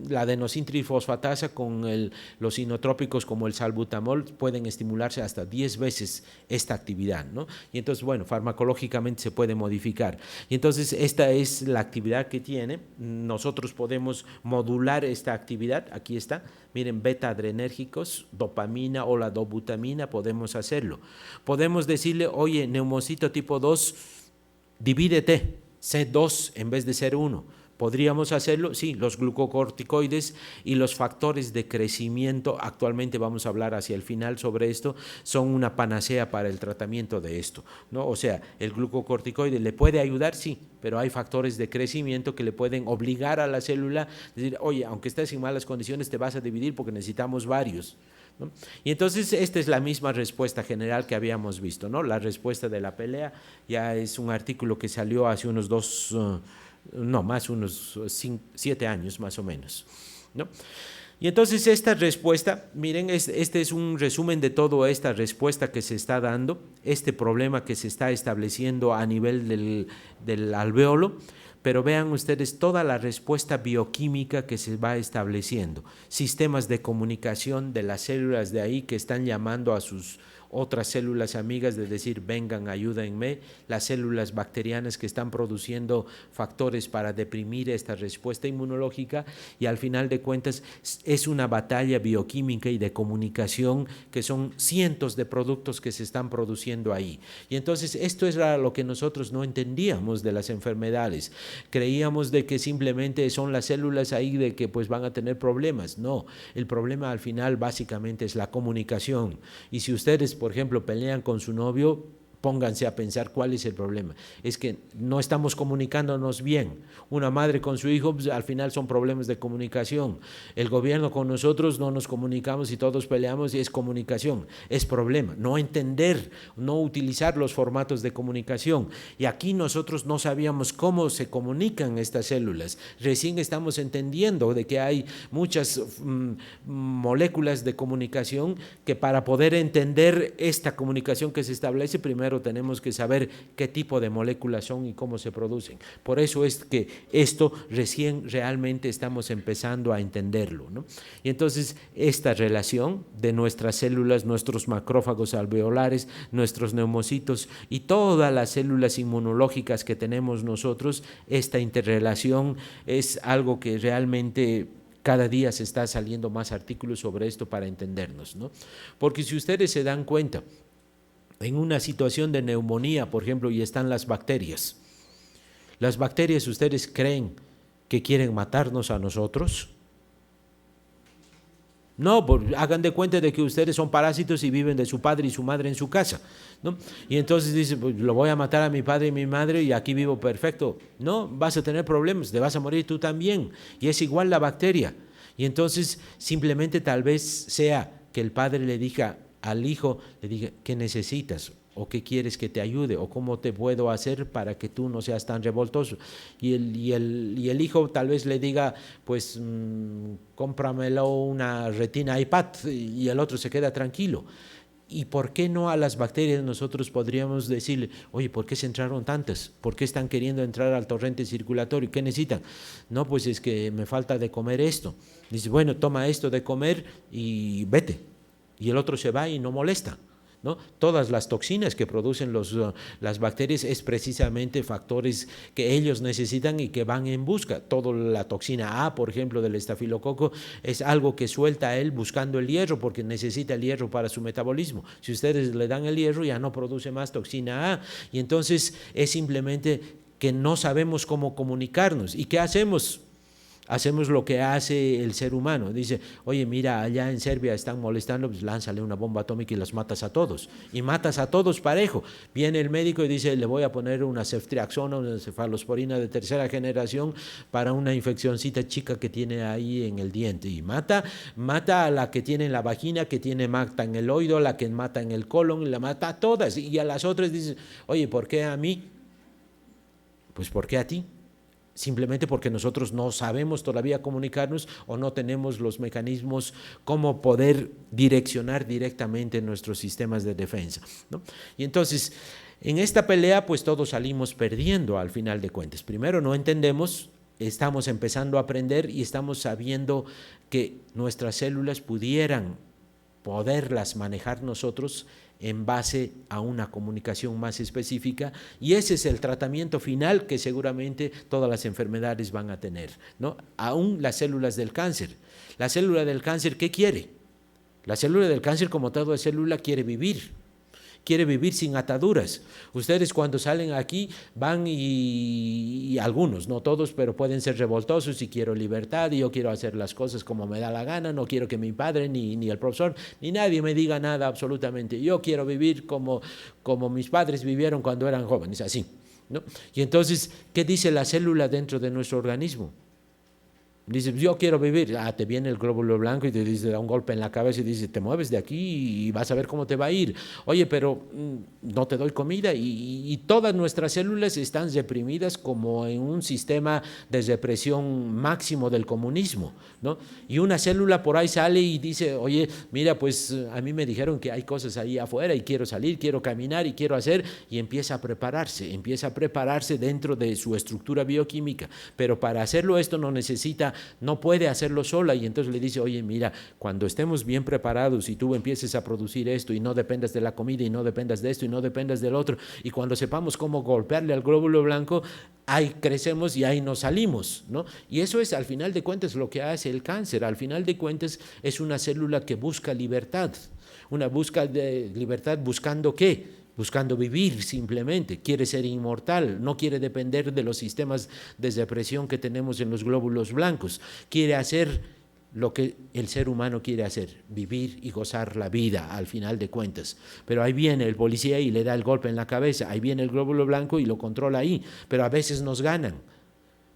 La adenosintrifosfatasa con los inotrópicos como el salbutamol pueden estimularse hasta 10 veces esta actividad, ¿no? Y entonces, bueno, farmacológicamente se puede modificar. Y entonces esta es la actividad que tiene. Nosotros podemos modular esta actividad. Aquí está. Miren, beta adrenérgicos, dopamina o la dobutamina, podemos hacerlo. Podemos decirle, oye, neumocito tipo 2, divídete, C2 en vez de ser 1. ¿Podríamos hacerlo? Sí, los glucocorticoides y los factores de crecimiento, actualmente vamos a hablar hacia el final sobre esto, son una panacea para el tratamiento de esto, ¿no? O sea, el glucocorticoide le puede ayudar, sí, pero hay factores de crecimiento que le pueden obligar a la célula a decir, oye, aunque estés en malas condiciones, te vas a dividir porque necesitamos varios, ¿no? Y entonces esta es la misma respuesta general que habíamos visto, ¿no? La respuesta de la pelea ya es un artículo que salió hace unos unos 7 años más o menos, ¿no? Y entonces esta respuesta, miren, este es un resumen de toda esta respuesta que se está dando, este problema que se está estableciendo a nivel del alveolo, pero vean ustedes toda la respuesta bioquímica que se va estableciendo, sistemas de comunicación de las células de ahí que están llamando a sus otras células amigas de decir, vengan, ayúdenme, las células bacterianas que están produciendo factores para deprimir esta respuesta inmunológica y al final de cuentas es una batalla bioquímica y de comunicación que son cientos de productos que se están produciendo ahí. Y entonces esto era lo que nosotros no entendíamos de las enfermedades. Creíamos de que simplemente son las células ahí de que pues van a tener problemas. No, el problema al final básicamente es la comunicación. Y si ustedes, por ejemplo, pelean con su novio, pónganse a pensar cuál es el problema. Es que no estamos comunicándonos bien. Una madre con su hijo, pues, al final son problemas de comunicación. El gobierno con nosotros no nos comunicamos y todos peleamos y es comunicación. Es problema. No entender, no utilizar los formatos de comunicación. Y aquí nosotros no sabíamos cómo se comunican estas células. Recién estamos entendiendo de que hay muchas moléculas de comunicación que para poder entender esta comunicación que se establece, primero tenemos que saber qué tipo de moléculas son y cómo se producen. Por eso es que esto recién realmente estamos empezando a entenderlo, ¿no? Y entonces esta relación de nuestras células, nuestros macrófagos alveolares, nuestros neumocitos y todas las células inmunológicas que tenemos nosotros, esta interrelación es algo que realmente cada día se está saliendo más artículos sobre esto para entendernos, ¿no? Porque si ustedes se dan cuenta, en una situación de neumonía, por ejemplo, y están las bacterias, ¿ustedes creen que quieren matarnos a nosotros? No, hagan de cuenta de que ustedes son parásitos y viven de su padre y su madre en su casa, ¿no? Y entonces dicen, pues lo voy a matar a mi padre y mi madre y aquí vivo perfecto. No, vas a tener problemas, te vas a morir tú también. Y es igual la bacteria. Y entonces simplemente tal vez sea que el padre le diga al hijo, le diga, ¿qué necesitas? ¿O qué quieres que te ayude? ¿O cómo te puedo hacer para que tú no seas tan revoltoso? Y el hijo tal vez le diga, pues cómpramelo una Retina iPad, y el otro se queda tranquilo. ¿Y por qué no a las bacterias nosotros podríamos decirle, oye, ¿por qué se entraron tantas? ¿Por qué están queriendo entrar al torrente circulatorio? ¿Qué necesitan? No, pues es que me falta de comer esto. Dice, bueno, toma esto de comer y vete. Y el otro se va y no molesta, ¿no? Todas las toxinas que producen las bacterias es precisamente factores que ellos necesitan y que van en busca. Toda la toxina A, por ejemplo, del estafilococo, es algo que suelta él buscando el hierro, porque necesita el hierro para su metabolismo. Si ustedes le dan el hierro, ya no produce más toxina A, y entonces es simplemente que no sabemos cómo comunicarnos. ¿Y qué hacemos? Hacemos lo que hace el ser humano. Dice, oye, mira, allá en Serbia están molestando, pues lánzale una bomba atómica y los matas a todos. Y matas a todos parejo. Viene el médico y dice, le voy a poner una ceftriaxona, una cefalosporina de tercera generación para una infeccióncita chica que tiene ahí en el diente. Y mata a la que tiene en la vagina, mata en el oído, la que mata en el colon, la mata a todas. Y a las otras dice, oye, ¿por qué a mí? Pues ¿por qué a ti? Simplemente porque nosotros no sabemos todavía comunicarnos o no tenemos los mecanismos como poder direccionar directamente nuestros sistemas de defensa, ¿no? Y entonces, en esta pelea, pues todos salimos perdiendo al final de cuentas. Primero, no entendemos, estamos empezando a aprender y estamos sabiendo que nuestras células poderlas manejar nosotros en base a una comunicación más específica, y ese es el tratamiento final que seguramente todas las enfermedades van a tener, ¿no? Aún las células del cáncer. La célula del cáncer, ¿qué quiere? La célula del cáncer, como toda célula, quiere vivir sin ataduras. Ustedes cuando salen aquí van y algunos, no todos, pero pueden ser revoltosos y quiero libertad y yo quiero hacer las cosas como me da la gana, no quiero que mi padre ni el profesor ni nadie me diga nada absolutamente. Yo quiero vivir como mis padres vivieron cuando eran jóvenes, así, ¿no? Y entonces, ¿qué dice la célula dentro de nuestro organismo? Dice, yo quiero vivir. Te viene el glóbulo blanco y te dice, da un golpe en la cabeza y dice, te mueves de aquí y vas a ver cómo te va a ir. Oye, pero no te doy comida, y todas nuestras células están reprimidas como en un sistema de represión máximo del comunismo, ¿no? Y una célula por ahí sale y dice, oye, mira, pues a mí me dijeron que hay cosas ahí afuera y quiero salir, quiero caminar y quiero hacer, y empieza a prepararse dentro de su estructura bioquímica. Pero para hacerlo esto no puede hacerlo sola, y entonces le dice, oye, mira, cuando estemos bien preparados y tú empieces a producir esto y no dependas de la comida y no dependas de esto y no dependas del otro, y cuando sepamos cómo golpearle al glóbulo blanco, ahí crecemos y ahí nos salimos, ¿no? Y eso es, al final de cuentas, lo que hace el cáncer. Al final de cuentas es una célula que busca libertad, una busca de libertad, ¿buscando qué? Buscando vivir simplemente, quiere ser inmortal, no quiere depender de los sistemas de represión que tenemos en los glóbulos blancos, quiere hacer lo que el ser humano quiere hacer, vivir y gozar la vida al final de cuentas. Pero ahí viene el policía y le da el golpe en la cabeza, ahí viene el glóbulo blanco y lo controla ahí, pero a veces nos ganan.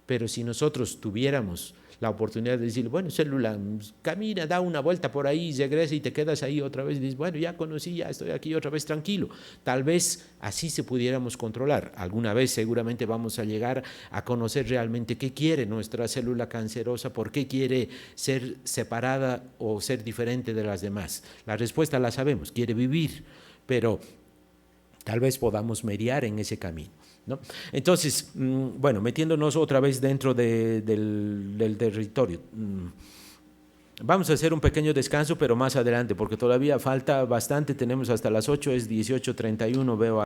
Pero si nosotros tuviéramos la oportunidad de decir, bueno, célula, camina, da una vuelta por ahí, regresa y te quedas ahí otra vez y dices, bueno, ya conocí, ya estoy aquí otra vez tranquilo. Tal vez así se pudiéramos controlar. Alguna vez seguramente vamos a llegar a conocer realmente qué quiere nuestra célula cancerosa, por qué quiere ser separada o ser diferente de las demás. La respuesta la sabemos, quiere vivir, pero tal vez podamos mediar en ese camino, ¿no? Entonces, bueno, metiéndonos otra vez dentro del territorio, vamos a hacer un pequeño descanso, pero más adelante, porque todavía falta bastante, tenemos hasta las 8, es 18:31, veo